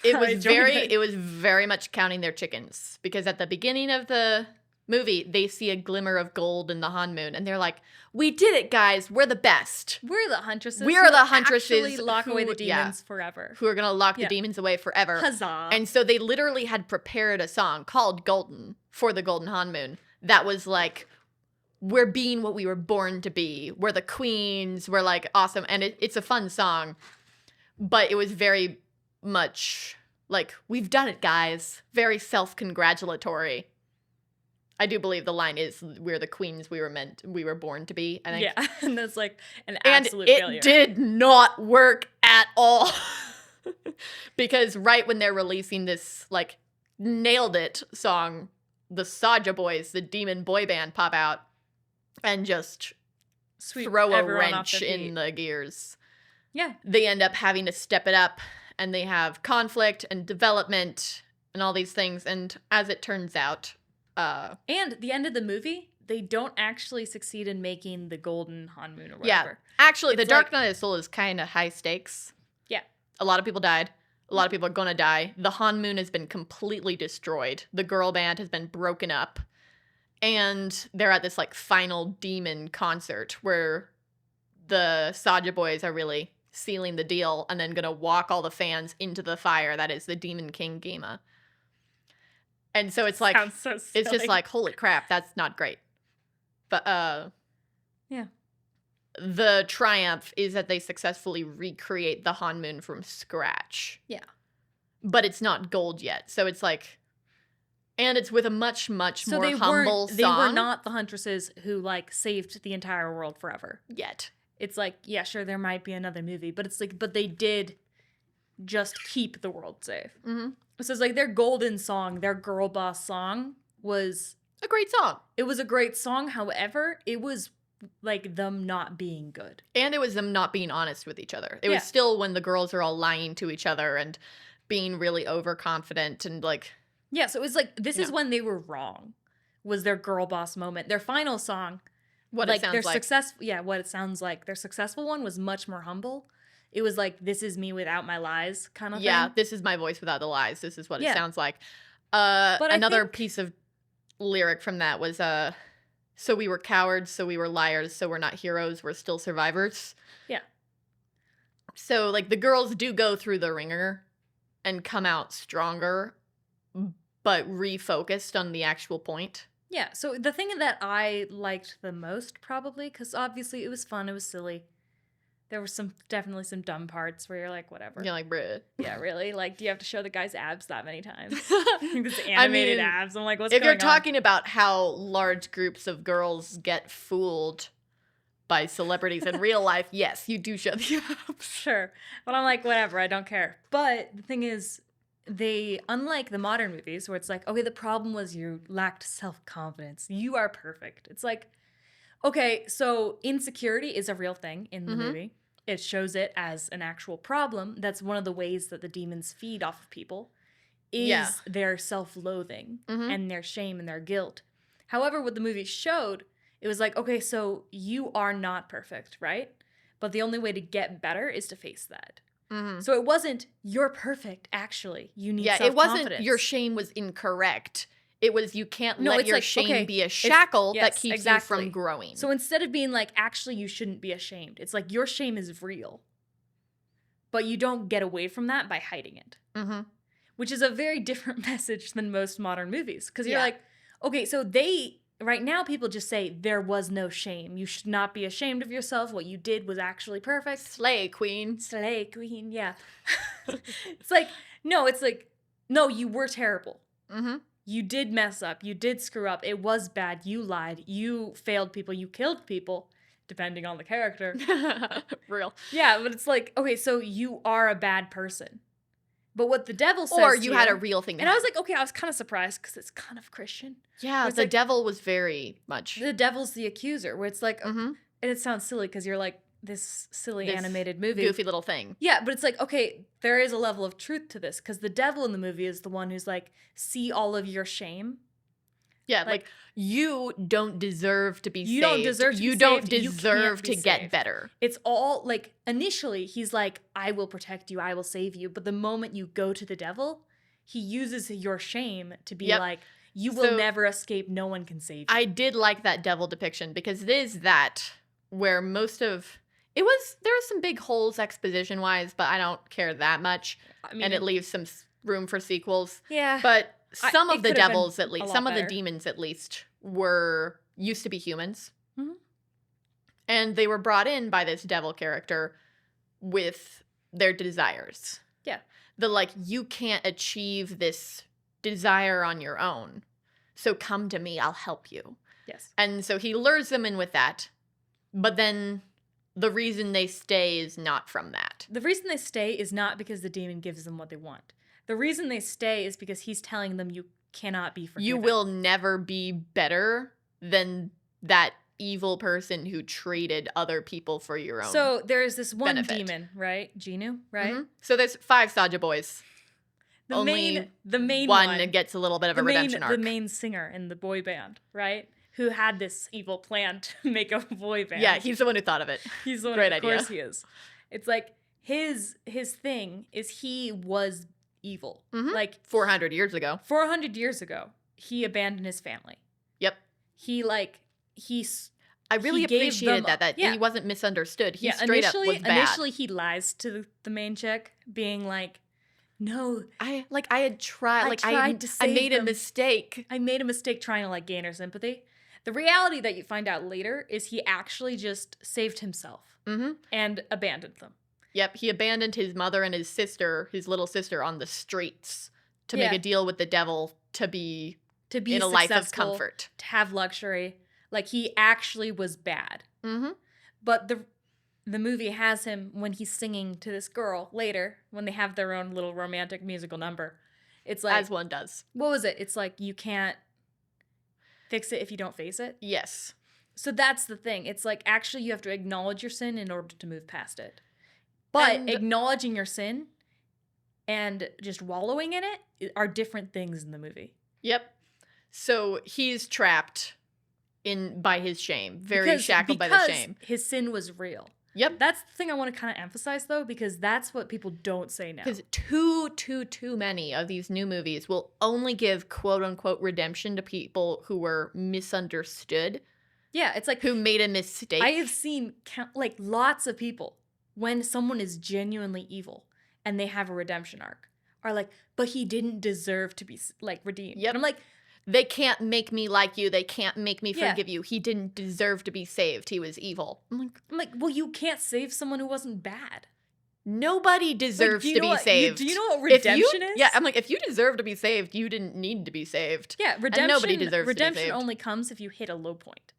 It I was enjoyed it. it was very much counting their chickens because at the beginning of the movie, they see a glimmer of gold in the Hanmoon and they're like, "We did it, guys. We're the best." We're the huntresses. We are who the huntresses actually lock away the who- yeah. demons forever. Who are going to lock the Yeah. demons away forever. Huzzah. And so they literally had prepared a song called Golden for the Golden Hanmoon that was like, we're being what we were born to be. We're the queens. We're like awesome. And it's a fun song. But it was very much like, we've done it, guys. Very self-congratulatory. I do believe the line is, we're the queens we were born to be. I think. Yeah, and that's like an And absolute it failure. did not work at all. Because right when they're releasing this, like, nailed it song, the Saja Boys, the demon boy band, pop out and just Sweep throw a everyone off wrench their in feet. the gears. Yeah, They end up having to step it up, and they have conflict and development and all these things. And as it turns out, and the end of the movie, they don't actually succeed in making the golden Hanmoon or yeah, whatever. actually, the It's Dark like- Knight of the Soul is kind of high stakes. Yeah. A lot of people died. A lot of people are gonna die. The Hanmoon has been completely destroyed. The girl band has been broken up. And they're at this, like, final demon concert where the Saja boys are really sealing the deal and then gonna walk all the fans into the fire that is the Demon King Gema. And so it's like, Sounds so silly. it's just like, holy crap, that's not great. But, yeah. the triumph is that they successfully recreate the Hanmoon from scratch. Yeah. But it's not gold yet. So it's like, and it's with a much, much So more humble song. they were not the huntresses who, like, saved the entire world forever. Yet. It's like, yeah, sure, there might be another movie, but it's like, but they did just keep the world safe. Mm-hmm. So it's like their golden song, their girl boss song was A great song. It was a great song. However, it was like them not being good. And it was them not being honest with each other. It Yeah. was still when the girls are all lying to each other and being really overconfident and like... Yeah, so it was like, this is Yeah. when they were wrong, was their girl boss moment. Their final song, What like it sounds their like. what it sounds like. Their successful one was much more humble. It was like, this is me without my lies kind of Yeah, thing. this is my voice without the lies. This is what Yeah. it sounds like. But I Another think- piece of lyric from that was, so we were cowards, so we were liars, so we're not heroes, we're still survivors. Yeah. So, like, the girls do go through the ringer and come out stronger, but refocused on the actual point. Yeah, so the thing that I liked the most probably, because obviously it was fun, it was silly. There were definitely some dumb parts where you're like, whatever. You're like, bruh. Yeah, really? Like, do you have to show the guy's abs that many times? This I animated mean, abs. I'm like, what's if going you're on? talking about how large groups of girls get fooled by celebrities in real life, yes, you do show the abs. Sure. But I'm like, whatever, I don't care. But the thing is, unlike the modern movies where it's like, okay, the problem was you lacked self-confidence. You are perfect. It's like, okay, so insecurity is a real thing in the movie. It shows it as an actual problem. That's one of the ways that the demons feed off of people is their self-loathing and their shame and their guilt. However, what the movie showed, it was like, okay, so you are not perfect, right? But the only way to get better is to face that. So it wasn't, you're perfect, actually. You need Yeah, it self-confidence. wasn't your shame was incorrect. It was you can't No, let it's your like, shame okay, be a shackle yes, that keeps exactly. you from growing. So instead of being like, actually, you shouldn't be ashamed, it's like your shame is real. But you don't get away from that by hiding it. Which is a very different message than most modern movies. Because you're like, okay, so right now people just say, there was no shame. You should not be ashamed of yourself. What you did was actually perfect. Slay, queen. Slay, queen, yeah. It's like, no, you were terrible. You did mess up. You did screw up. It was bad. You lied. You failed people. You killed people, depending on the character. Real. Yeah, but it's like, okay, so you are a bad person. But what the devil says Or you had a here- real thing. And I was like, okay, I was kind of surprised because it's kind of Christian. yeah, it's the like- devil was very much. The devil's the accuser, where it's like, Mhm. and it sounds silly because you're like, this silly This animated movie. Goofy little thing. Yeah, but it's like, okay, there is a level of truth to this because the devil in the movie is the one who's like, see all of your shame. Yeah, like you don't deserve to be You saved. don't deserve to be You don't saved. You deserve can't to be get saved. better. It's all like, initially, he's like, I will protect you, I will save you. But the moment you go to the devil, he uses your shame to be like, you will So- never escape, no one can save you. I did like that devil depiction because it is that where most of there was some big holes exposition wise, but I don't care that much, I mean, and it leaves some room for sequels. yeah. But some it of the could have been devils, at a least, lot some of the better. demons, at least, used to be humans, Mhm. and they were brought in by this devil character with their desires. Yeah. The like, you can't achieve this desire on your own, so come to me, I'll help you. Yes. And so he lures them in with that, but then the reason they stay is not from that. The reason they stay is not because the demon gives them what they want. The reason they stay is because he's telling them you cannot be forgiven. You will never be better than that evil person who traded other people for your own. So there's this one benefit. demon, right? Genu, right? Mhm. So there's 5 Saja boys. The Only main one gets a little bit of a redemption arc. The main singer in the boy band, right? Who had this evil plan to make a boy band. Yeah, he's the one who thought of it. He's the one. great Of course idea. he is. It's like his thing is he was evil. Like 400 years ago. 400 years ago, he abandoned his family. Yep. I really appreciated that he wasn't misunderstood. He straight up was bad. Initially, he lies to the main chick, being like, "No, I had tried. I made a mistake. I made a mistake trying to like gain her sympathy." The reality that you find out later is he actually just saved himself and abandoned them. Yep, he abandoned his mother and his little sister, on the streets to make a deal with the devil to be in a life of comfort, to have luxury. Like, he actually was bad. But the movie has him when he's singing to this girl later, when they have their own little romantic musical number. It's like, as one does. What was it? It's like, you can't fix it if you don't face it. Yes. So that's the thing. It's like, actually, you have to acknowledge your sin in order to move past it. But acknowledging your sin and just wallowing in it are different things in the movie. Yep. So he's trapped by his shame, shackled by the shame. His sin was real. Yep. That's the thing I want to kind of emphasize, though, because that's what people don't say now. Because too many of these new movies will only give quote-unquote redemption to people who were misunderstood. Yeah, it's like, who made a mistake. I have seen lots of people, when someone is genuinely evil and they have a redemption arc, are like, but he didn't deserve to be like redeemed. Yep. And I'm like, they can't make me like you. They can't make me forgive you. He didn't deserve to be saved. He was evil. I'm like, well, you can't save someone who wasn't bad. Nobody deserves to be saved. Do you know what redemption is? Yeah, I'm like, if you deserve to be saved, you didn't need to be saved. Yeah, redemption. And nobody deserves to be saved. Redemption only comes if you hit a low point.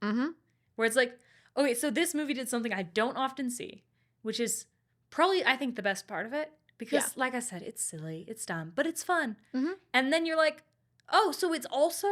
Where it's like, okay, so this movie did something I don't often see, which is probably, I think, the best part of it. Because, like I said, it's silly, it's dumb, but it's fun. And then you're like, oh, so it's also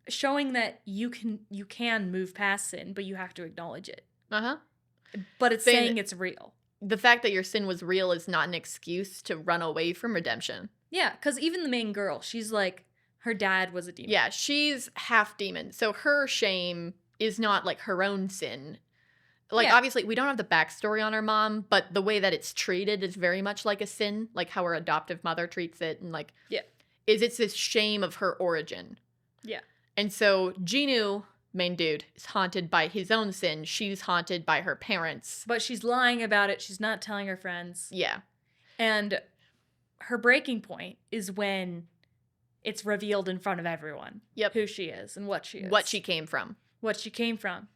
showing that you can move past sin, but you have to acknowledge it. But it's saying it's real. The fact that your sin was real is not an excuse to run away from redemption. Yeah, because even the main girl, she's like, her dad was a demon. Yeah, she's half demon. So her shame is not like her own sin. Like, obviously, we don't have the backstory on her mom, but the way that it's treated is very much like a sin, like how her adoptive mother treats it. And like, it's this shame of her origin. Yeah. And so Genu, main dude, is haunted by his own sin. She's haunted by her parents. But she's lying about it. She's not telling her friends. Yeah. And her breaking point is when it's revealed in front of everyone who she is and what she is. What she came from. What she came from.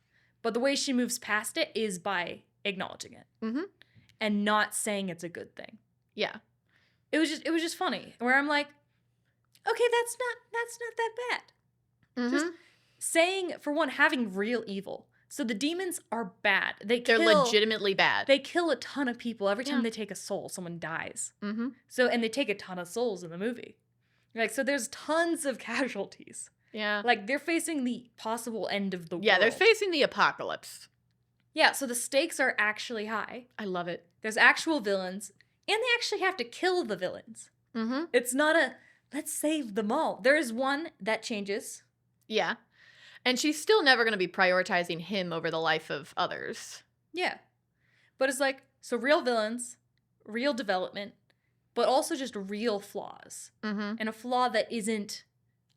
But the way she moves past it is by acknowledging it. And not saying it's a good thing. Yeah. It was just funny. Where I'm like, okay, that's not that bad. Just saying, for one, having real evil. So the demons are bad. They're legitimately bad. They kill a ton of people. Every time they take a soul, someone dies. So, and they take a ton of souls in the movie. Like, so there's tons of casualties. Yeah. Like, they're facing the possible end of the world. Yeah, they're facing the apocalypse. Yeah, so the stakes are actually high. I love it. There's actual villains, and they actually have to kill the villains. It's not a, let's save them all. There is one that changes. Yeah. And she's still never going to be prioritizing him over the life of others. Yeah. But it's like, so real villains, real development, but also just real flaws. And a flaw that isn't,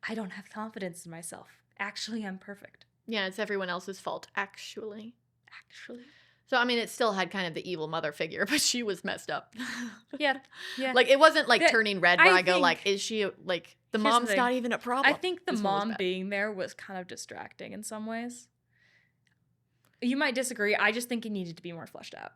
I don't have confidence in myself. Actually, I'm perfect. Yeah, it's everyone else's fault. Actually. So, I mean, it still had kind of the evil mother figure, but she was messed up. Yeah. Like, it wasn't like turning red where I go like, is she, like, the mom's not even a problem. I think the mom being there was kind of distracting in some ways. You might disagree. I just think it needed to be more fleshed out.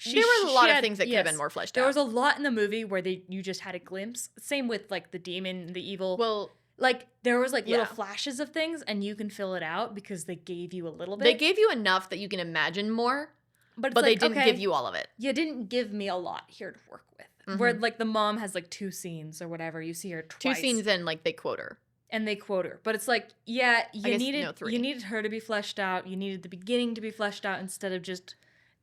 There was a lot of things that could have been more fleshed out. There was a lot in the movie where you just had a glimpse. Same with, like, the demon, the evil. Well, like, there was, like, little flashes of things, and you can fill it out because they gave you a little bit. They gave you enough that you can imagine more, but they didn't give you all of it. You didn't give me a lot here to work with. Where, like, the mom has, like, 2 scenes or whatever. You see her twice. 2 scenes and, like, they quote her. And they quote her. But it's like, yeah, you needed her to be fleshed out. You needed the beginning to be fleshed out instead of just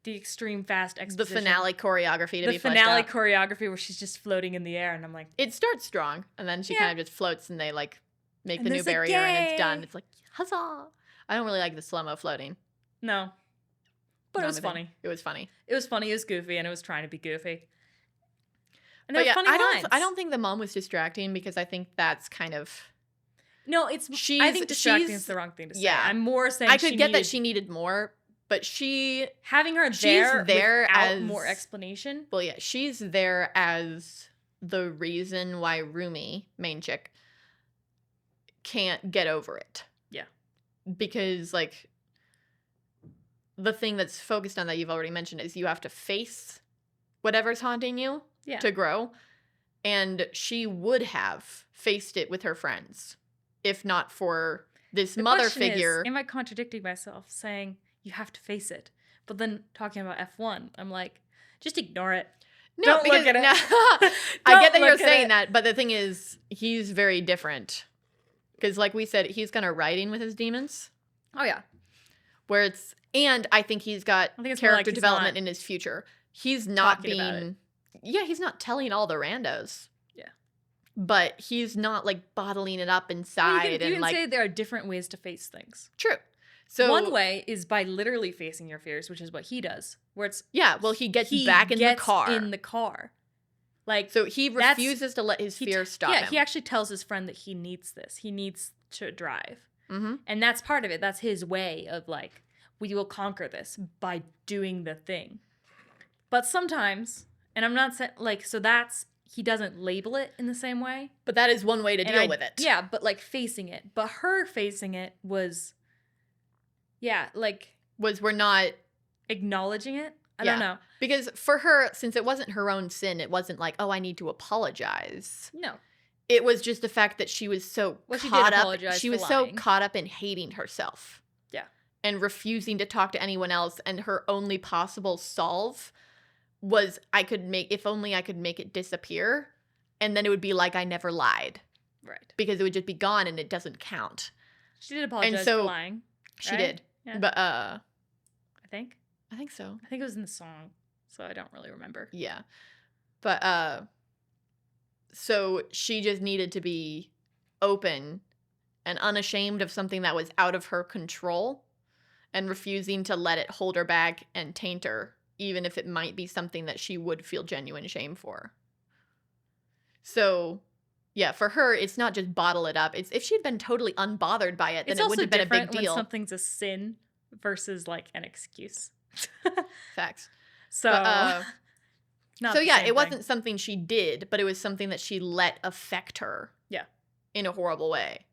the extreme fast exposition. The finale choreography to be fleshed out. The finale choreography where she's just floating in the air, and I'm like... It starts strong, and then she kind of just floats, and they, like, make the new barrier, and it's done. It's like, huzzah! I don't really like the slow-mo floating. No. But it was funny. It was funny. It was funny. It was goofy, and it was trying to be goofy. And But there were funny lines. I don't think the mom was distracting because I think that's kind of... No, I think distracting is the wrong thing to say. Yeah. I'm more saying I could get that she needed more, but having her she's there without as more explanation. Well, yeah, she's there as the reason why Rumi, main chick, can't get over it. Yeah. Because, like, the thing that's focused on that you've already mentioned is you have to face whatever's haunting you to grow. And she would have faced it with her friends if not for this mother figure. Am I contradicting myself saying you have to face it? But then talking about F1, I'm like, just ignore it. No, Don't because look at it. I get that you're saying that, but the thing is, he's very different. Because, like we said, he's kind of riding with his demons. Oh, yeah. Where it's, and I think he's got character development in his future. He's not being, he's not telling all the randos. Yeah. But he's not, like, bottling it up inside. You can say there are different ways to face things. True. So one way is by literally facing your fears, which is what he does. Where it's he gets back in the car. In the car. Like, so he refuses to let his fear stop him. Yeah, he actually tells his friend that he needs this. He needs to drive. Mm-hmm. And that's part of it. That's his way of, like, we will conquer this by doing the thing. But sometimes, and I'm not saying, like, so that's, he doesn't label it in the same way. But that is one way to deal with it. Yeah, but, like, facing it. But her facing it was, we're not acknowledging it. I don't know. Because for her, since it wasn't her own sin, it wasn't like, oh, I need to apologize. No. It was just the fact that she was so caught up. She was so caught up in hating herself. Yeah. And refusing to talk to anyone else. And her only possible solve was if only I could make it disappear. And then it would be like I never lied. Right. Because it would just be gone and it doesn't count. She did apologize for lying. Right? She did. Yeah. But I think so. I think it was in the song, so I don't really remember. Yeah. But so she just needed to be open and unashamed of something that was out of her control and refusing to let it hold her back and taint her, even if it might be something that she would feel genuine shame for. So, yeah, for her, it's not just bottle it up. It's if she'd been totally unbothered by it, then it wouldn't have been a big deal. When something's a sin versus, like, an excuse. Facts. So, it wasn't something she did, but it was something that she let affect her. Yeah. In a horrible way.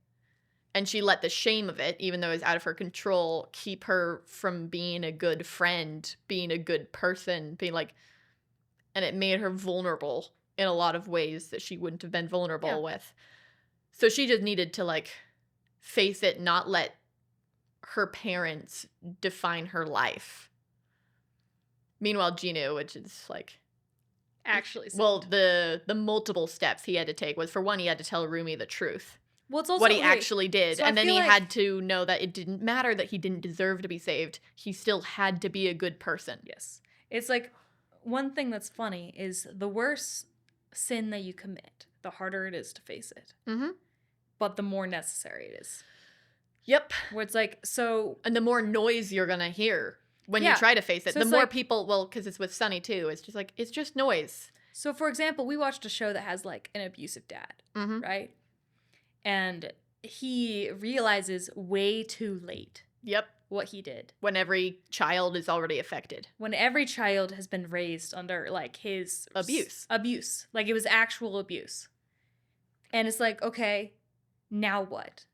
And she let the shame of it, even though it was out of her control, keep her from being a good friend, being a good person, and it made her vulnerable in a lot of ways that she wouldn't have been vulnerable with. So she just needed to, like, face it, not let her parents define her life. Meanwhile, Genu, which is, like... Actually... the multiple steps he had to take was, for one, he had to tell Rumi the truth. Well, it's also... What he actually did. So and then he had to know that it didn't matter that he didn't deserve to be saved. He still had to be a good person. Yes. It's like, one thing that's funny is the worse sin that you commit, the harder it is to face it. Mm-hmm. But the more necessary it is. Yep. Where it's like, so... And the more noise you're going to hear when you try to face it. So the more people... Well, because it's with Sunny, too. It's just like, it's just noise. So, for example, we watched a show that has, like, an abusive dad. Mm-hmm. Right? And he realizes way too late. Yep. What he did. When every child is already affected. When every child has been raised under, like, his... Abuse. Like, it was actual abuse. And it's like, okay, now what?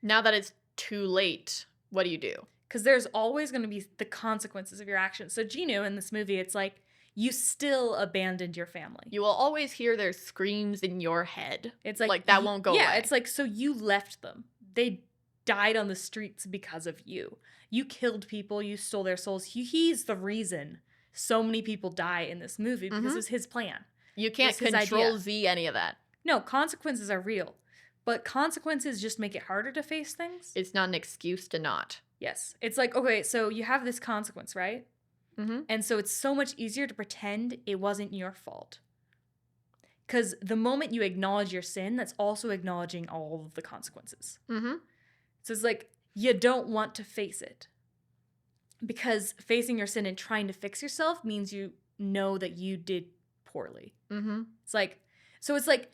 Now that it's too late, what do you do? Because there's always going to be the consequences of your actions. So Genu, in this movie, it's like, you still abandoned your family. You will always hear their screams in your head. It's like that won't go away. Yeah, it's like, so you left them. They died on the streets because of you. You killed people. You stole their souls. He's the reason so many people die in this movie because it was his plan. You can't control Z any of that. No, consequences are real. But consequences just make it harder to face things. It's not an excuse to not. Yes. It's like, okay, so you have this consequence, right? Mm-hmm. And so it's so much easier to pretend it wasn't your fault. Because the moment you acknowledge your sin, that's also acknowledging all of the consequences. Mm-hmm. So it's like, you don't want to face it. because facing your sin and trying to fix yourself means you know that you did poorly. Mm-hmm. It's like, so it's like,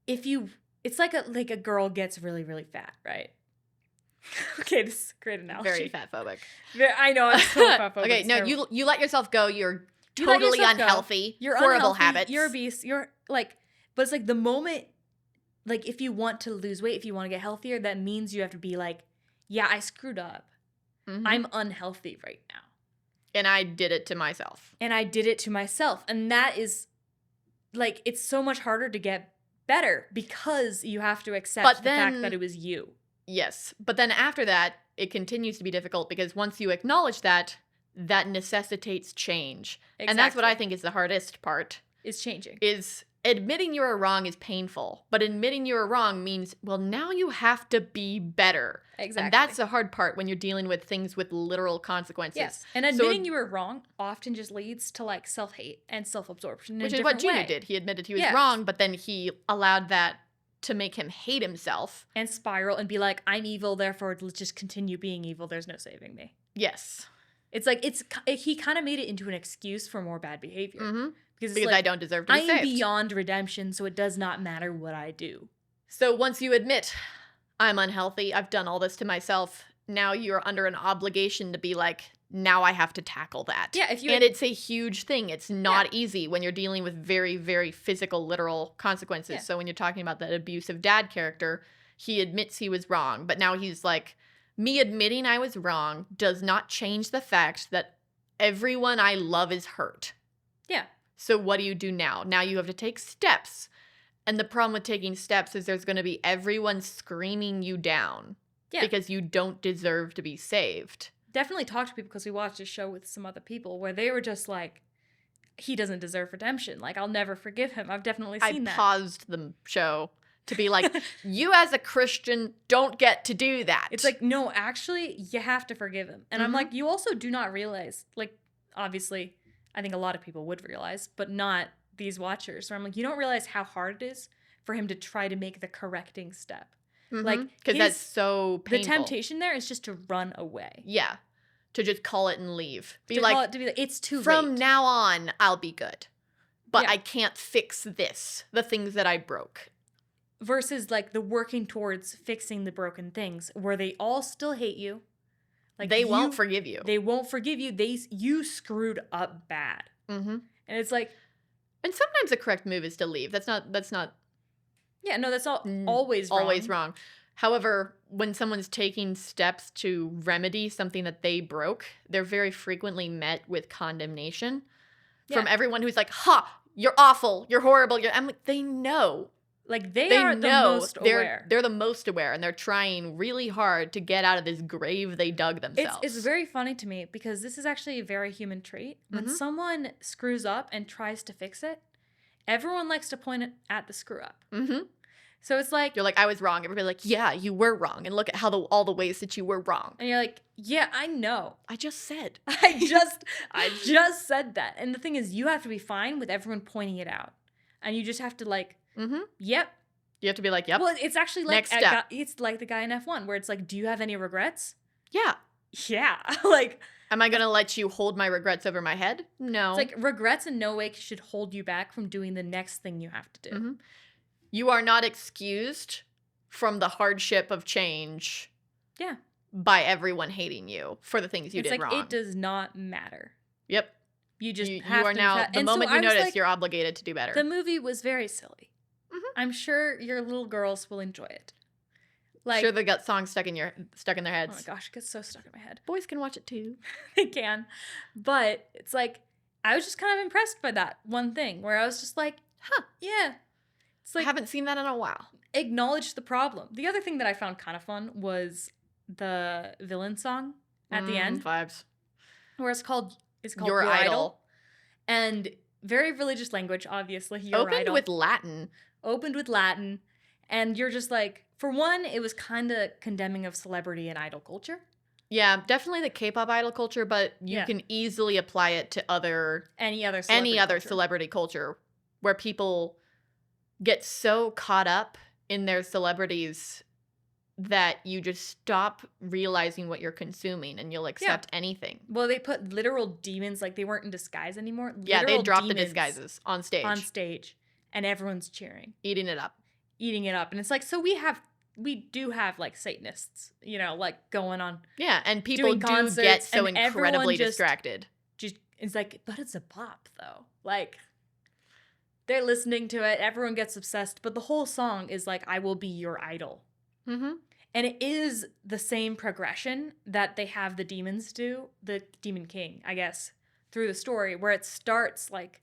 it's like a girl gets really, really fat, right? Okay, this is a great analogy. Very fat phobic. I know, I'm so fat phobic. Okay, It's no, terrible. you let yourself go. You're You let totally yourself go. unhealthy. You're horrible unhealthy, habits. You're obese. You're like, but it's like the moment, like if you want to lose weight, if you want to get healthier, that means you have to be like, yeah, I screwed up. Mhm. I'm unhealthy right now. And I did it to myself. And I did it to myself. And that is like, it's so much harder to get better because you have to accept the fact that it was you. Yes. But then after that, it continues to be difficult because once you acknowledge that, that necessitates change. Exactly. And that's what I think is the hardest part. Is changing. Is admitting you are wrong is painful. But admitting you are wrong means, well, now you have to be better. Exactly. And that's the hard part when you're dealing with things with literal consequences. Yes. And admitting you were wrong often just leads to like self-hate and self-absorption. Which is what Gino did. He admitted he was wrong, but then he allowed that to make him hate himself. And spiral and be like, I'm evil, therefore let's just continue being evil. There's no saving me. Yes. It's like, he kind of made it into an excuse for more bad behavior. Mm-hmm. Because like, I don't deserve to be saved. I'm beyond redemption, so it does not matter what I do. So once you admit, I'm unhealthy, I've done all this to myself, now you're under an obligation to be like, now I have to tackle that. Yeah, and it's a huge thing. It's not easy when you're dealing with very, very physical, literal consequences. Yeah. So when you're talking about that abusive dad character, he admits he was wrong, but now he's like, me admitting I was wrong does not change the fact that everyone I love is hurt. Yeah. So what do you do now? Now you have to take steps. And the problem with taking steps is there's going to be everyone screaming you down. Yeah. Because you don't deserve to be saved. Definitely talk to people because we watched a show with some other people where they were just like, he doesn't deserve redemption. Like, I'll never forgive him. I've definitely seen that. I paused the show to be like, you as a Christian don't get to do that. It's like, no, actually, you have to forgive him. And I'm like, you also do not realize, like, obviously, I think a lot of people would realize, but not these watchers. Where I'm like, you don't realize how hard it is for him to try to make the correcting step. Like, because that's so painful. The temptation there is just to run away. Yeah. To just call it and leave. To be like, it's too late. From now on, I'll be good. But I can't fix this. The things that I broke. Versus like the working towards fixing the broken things where they all still hate you. Like they won't forgive you. They won't forgive you. You screwed up bad. Mm-hmm. And it's like, and sometimes the correct move is to leave. That's not. Yeah, no, that's not always wrong. Always wrong. However, when someone's taking steps to remedy something that they broke, they're very frequently met with condemnation from everyone who's like, "Ha, you're awful. You're horrible." I'm like, they know. Like they are the most aware. They're the most aware, and they're trying really hard to get out of this grave they dug themselves. It's very funny to me because this is actually a very human trait. When someone screws up and tries to fix it, everyone likes to point it at the screw up. Mm-hmm. So it's like, you're like, I was wrong. Everybody's like, yeah, you were wrong, and look at how all the ways that you were wrong. And you're like, yeah, I know. I just said. I just said that. And the thing is, you have to be fine with everyone pointing it out, and you just have to like. Mm-hmm. Yep. You have to be like, yep. Well, it's actually like next step. It's like the guy in F1 where it's like, do you have any regrets? Yeah. Yeah. Like, am I going to let you hold my regrets over my head? No. It's like regrets in no way should hold you back from doing the next thing you have to do. Mm-hmm. You are not excused from the hardship of change. Yeah. By everyone hating you for the things you did wrong. It does not matter. Yep. You just you are now, the moment you notice, you're obligated to do better. The movie was very silly. Mm-hmm. I'm sure your little girls will enjoy it. Like, sure, they got songs stuck in their heads. Oh my gosh, it gets so stuck in my head. Boys can watch it too. They can. But it's like, I was just kind of impressed by that one thing where I was just like, huh, yeah. It's like, I haven't seen that in a while. Acknowledge the problem. The other thing that I found kind of fun was the villain song at the end. Vibes. Where it's called Your Idol. And very religious language, obviously. Opened with Latin. Opened with Latin. And you're just like, for one, it was kind of condemning of celebrity and idol culture. Yeah, definitely the K-pop idol culture, but you can easily apply it to any other celebrity culture where people get so caught up in their celebrities that you just stop realizing what you're consuming and you'll accept anything. Well, they put literal demons, like they weren't in disguise anymore. Yeah, they Literal dropped the demons disguises on stage. and everyone's cheering, Eating it up. and it's like, so we do have like Satanists, like going on. Yeah, and people doing do concerts, get so and incredibly everyone just distracted. It's like, but it's a pop though. Like they're listening to it, everyone gets obsessed, but the whole song is like, I will be your idol. Mm-hmm. And it is the same progression that they have the demons do, the Demon King, I guess, through the story, where it starts like,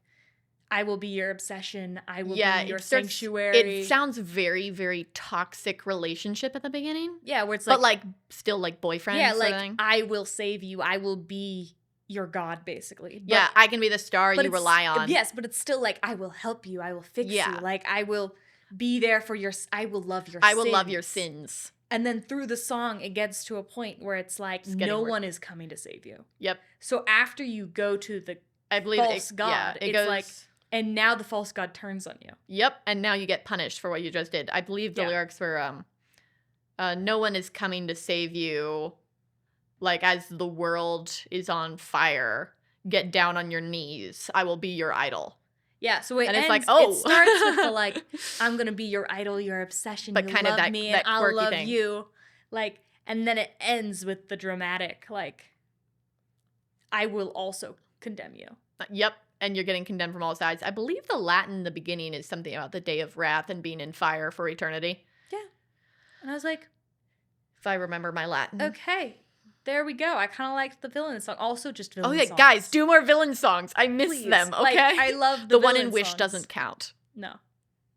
I will be your obsession, I will be your sanctuary. It sounds very, very toxic relationship at the beginning. Yeah, where it's like, but like still like boyfriend. yeah, sort of like thing. I will save you, I will be your god, basically. Yeah, I can be the star you rely on. Yes, but it's still like, I will help you, I will fix you, like I will be there for I will love your sins. I will love your sins. And then through the song, it gets to a point where it's like, no one is coming to save you. Yep. So after you go to the false god, it's goes, like, and now the false god turns on you. Yep, and now you get punished for what you just did. I believe the lyrics were, no one is coming to save you, like, as the world is on fire, get down on your knees, I will be your idol. Yeah, so it it's like, oh. It starts with the like, I'm gonna be your idol, your obsession, but you kind love of that, me, that and I'll love thing. you. Like, and then it ends with the dramatic, like, I will also condemn you. Yep, and you're getting condemned from all sides. I believe the Latin in the beginning is something about the day of wrath and being in fire for eternity. Yeah. And I was like, if I remember my Latin. Okay. There we go. I kind of liked the villain song. Also, just villain songs. Guys, do more villain songs. I miss Please. them, okay? Like, I love the one in villain Wish songs. doesn't count. No.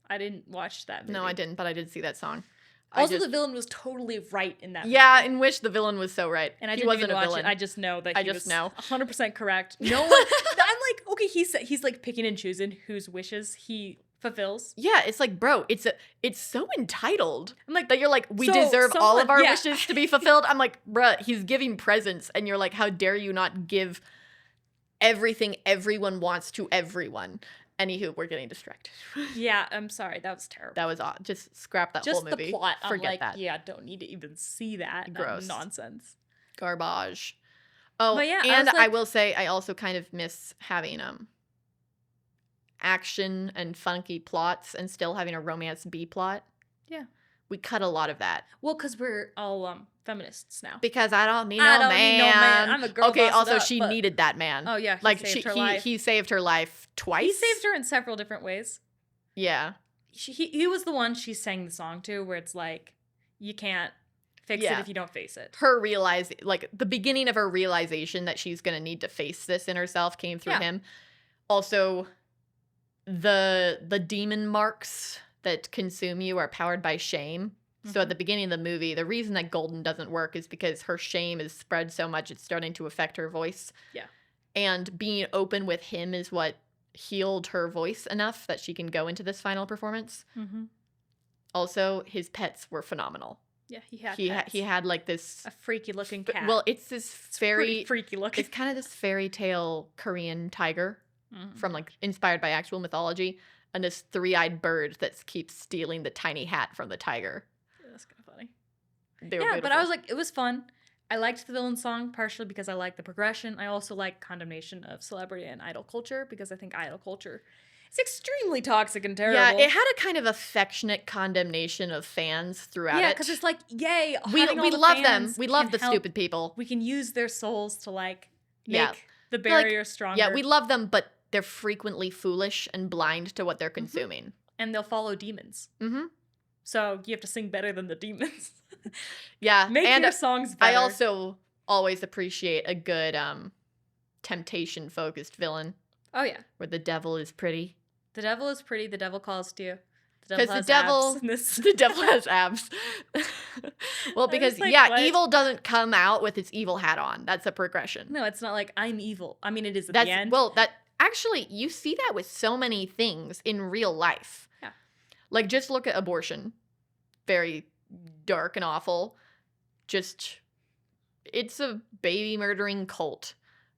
I didn't watch that movie. No, I didn't, but I did see that song. Also, the villain was totally right in that movie. Yeah, in Wish, the villain was so right. And I he didn't wasn't even a watch villain. it. I just know that he was know. 100% correct. No one... I'm like, okay, he's like picking and choosing whose wishes he fulfills. Yeah, it's like, bro, it's so entitled. I'm like, that you're like, we so deserve all of our yeah. wishes to be fulfilled. I'm like, bruh, he's giving presents, and you're like, how dare you not give everything everyone wants to everyone. Anywho, we're getting distracted. Yeah, I'm sorry. That was terrible. That was odd. Just scrap that whole movie. Just the plot. I'm Forget like, that. yeah, don't need to even see that. Gross. Nonsense. Garbage. Oh, but yeah, and I I will say, I also kind of miss having action and funky plots and still having a romance B plot. Yeah. We cut a lot of that. Well, because we're all feminists now. Because I don't need I no don't man. need no man. I'm a girl. Okay, boss it also up, she but- needed that man. Oh yeah, he saved her life twice. He saved her in several different ways. Yeah. He was the one she sang the song to, where it's like, you can't fix it if you don't face it. Her the beginning of her realization that she's gonna need to face this in herself came through him. Also, the demon marks that consume you are powered by shame. So at the beginning of the movie, the reason that Golden doesn't work is because her shame is spread so much it's starting to affect her voice. Yeah. And being open with him is what healed her voice enough that she can go into this final performance. Mm-hmm. Also, his pets were phenomenal. Yeah, he had pets. He had like this a freaky looking cat. Well, it's this pretty freaky looking. It's kind of this fairy tale Korean tiger from like inspired by actual mythology, and this 3-eyed bird that keeps stealing the tiny hat from the tiger. That's kind of funny. They were but beautiful. I was like, it was fun. I liked the villain song partially because I liked the progression. I also like condemnation of celebrity and idol culture because I think idol culture is extremely toxic and terrible. Yeah, it had a kind of affectionate condemnation of fans throughout it. Yeah, because it's like, yay, we love them. We love the stupid people. We can use their souls to like make Yeah. the barrier stronger. Yeah, we love them, but they're frequently foolish and blind to what they're consuming. And they'll follow demons. Mm-hmm. So you have to sing better than the demons. Yeah, Make and your songs better. I also always appreciate a good temptation-focused villain. Oh yeah, where the devil is pretty. The devil is pretty. The devil calls to you. Because the devil has abs. Well, because like, evil doesn't come out with its evil hat on. That's a progression. No, it's not like I'm evil. I mean, it is at the end. Well, that actually you see that with so many things in real life. Yeah. Like just look at abortion. Very dark and awful. Just it's a baby murdering cult.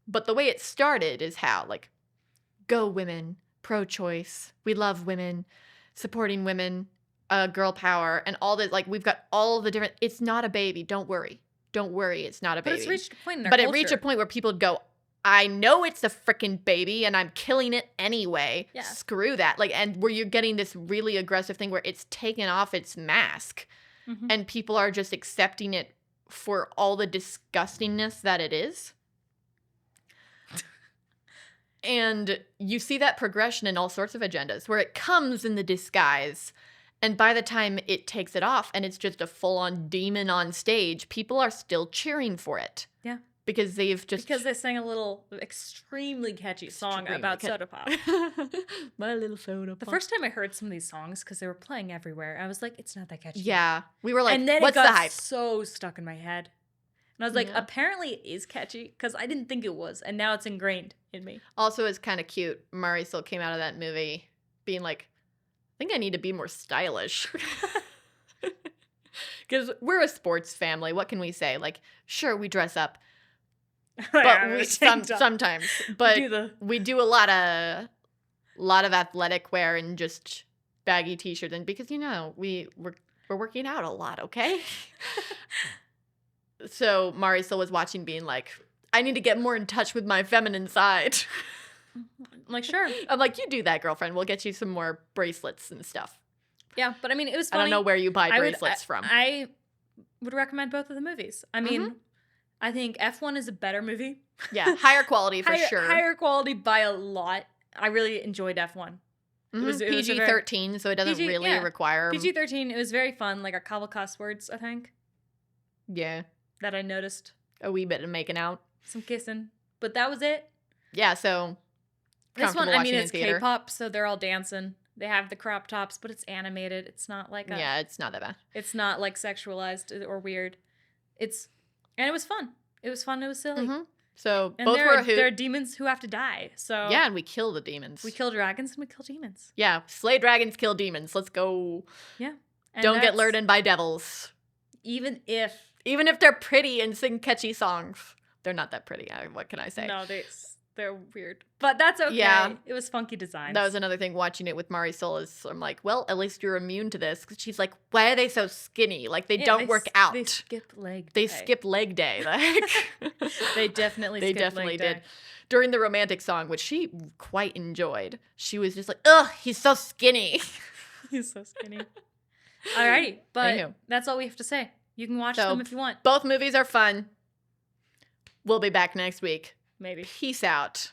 But the way it started is how like go women, pro-choice, we love women, supporting women, girl power and all this. Like, we've got all the different. It's not a baby. Don't worry. Don't worry. It's not a baby. But it's reached a point in our But culture. it reached a point where people would go, I know it's a freaking baby and I'm killing it anyway. Yeah. Screw that. Like, and where you're getting this really aggressive thing where it's taken off its mask and people are just accepting it for all the disgustingness that it is. And you see that progression in all sorts of agendas where it comes in the disguise. And by the time it takes it off and it's just a full-on demon on stage, people are still cheering for it. Yeah. Because they've just... Because they sang a little extremely catchy song about soda pop. My little soda pop. The first time I heard some of these songs, because they were playing everywhere, I was like, it's not that catchy. Yeah. We were like, and then what's it got the hype? so stuck in my head. And I was like, Yeah. apparently it is catchy, because I didn't think it was. And now it's ingrained in me. Also, it's kind of cute. Mari still came out of that movie being like, I think I need to be more stylish. Because we're a sports family. What can we say? Like, sure, we dress up. But sometimes. But we do a lot of athletic wear and just baggy t-shirts. And because, we're working out a lot, okay? So Mari still was watching being like, I need to get more in touch with my feminine side. I'm like, sure. I'm like, you do that, girlfriend. We'll get you some more bracelets and stuff. Yeah, but I mean, it was funny. I don't know where you buy bracelets from. I would recommend both of the movies. I mean, I think F1 is a better movie. Yeah, higher quality for sure. Higher quality by a lot. I really enjoyed F1. It was PG-13, so it doesn't really require... PG-13, it was very fun. Like a couple cuss words, I think. Yeah. That I noticed. A wee bit of making out. Some kissing. But that was it. Yeah, so... This one, I mean, it's K-pop, so they're all dancing. They have the crop tops, but it's animated. It's not like Yeah, it's not that bad. It's not like sexualized or weird. And it was fun. It was fun. It was silly. So and both there are demons who have to die. So yeah, and we kill the demons. We kill dragons and we kill demons. Yeah, slay dragons, kill demons. Let's go. Yeah. And don't get lured in by devils. Even if they're pretty and sing catchy songs, they're not that pretty. What can I say? No, they're weird, but that's okay. Yeah. It was funky designs. That was another thing watching it with Mari Solis. I'm like, well, at least you're immune to this. Cause she's like, why are they so skinny? Like they don't work out. They skip leg day. They skip leg day. Like they definitely did. During the romantic song, which she quite enjoyed, she was just like, ugh, he's so skinny. He's so skinny. Alrighty, but that's all we have to say. You can watch them if you want. Both movies are fun. We'll be back next week. Maybe. Peace out.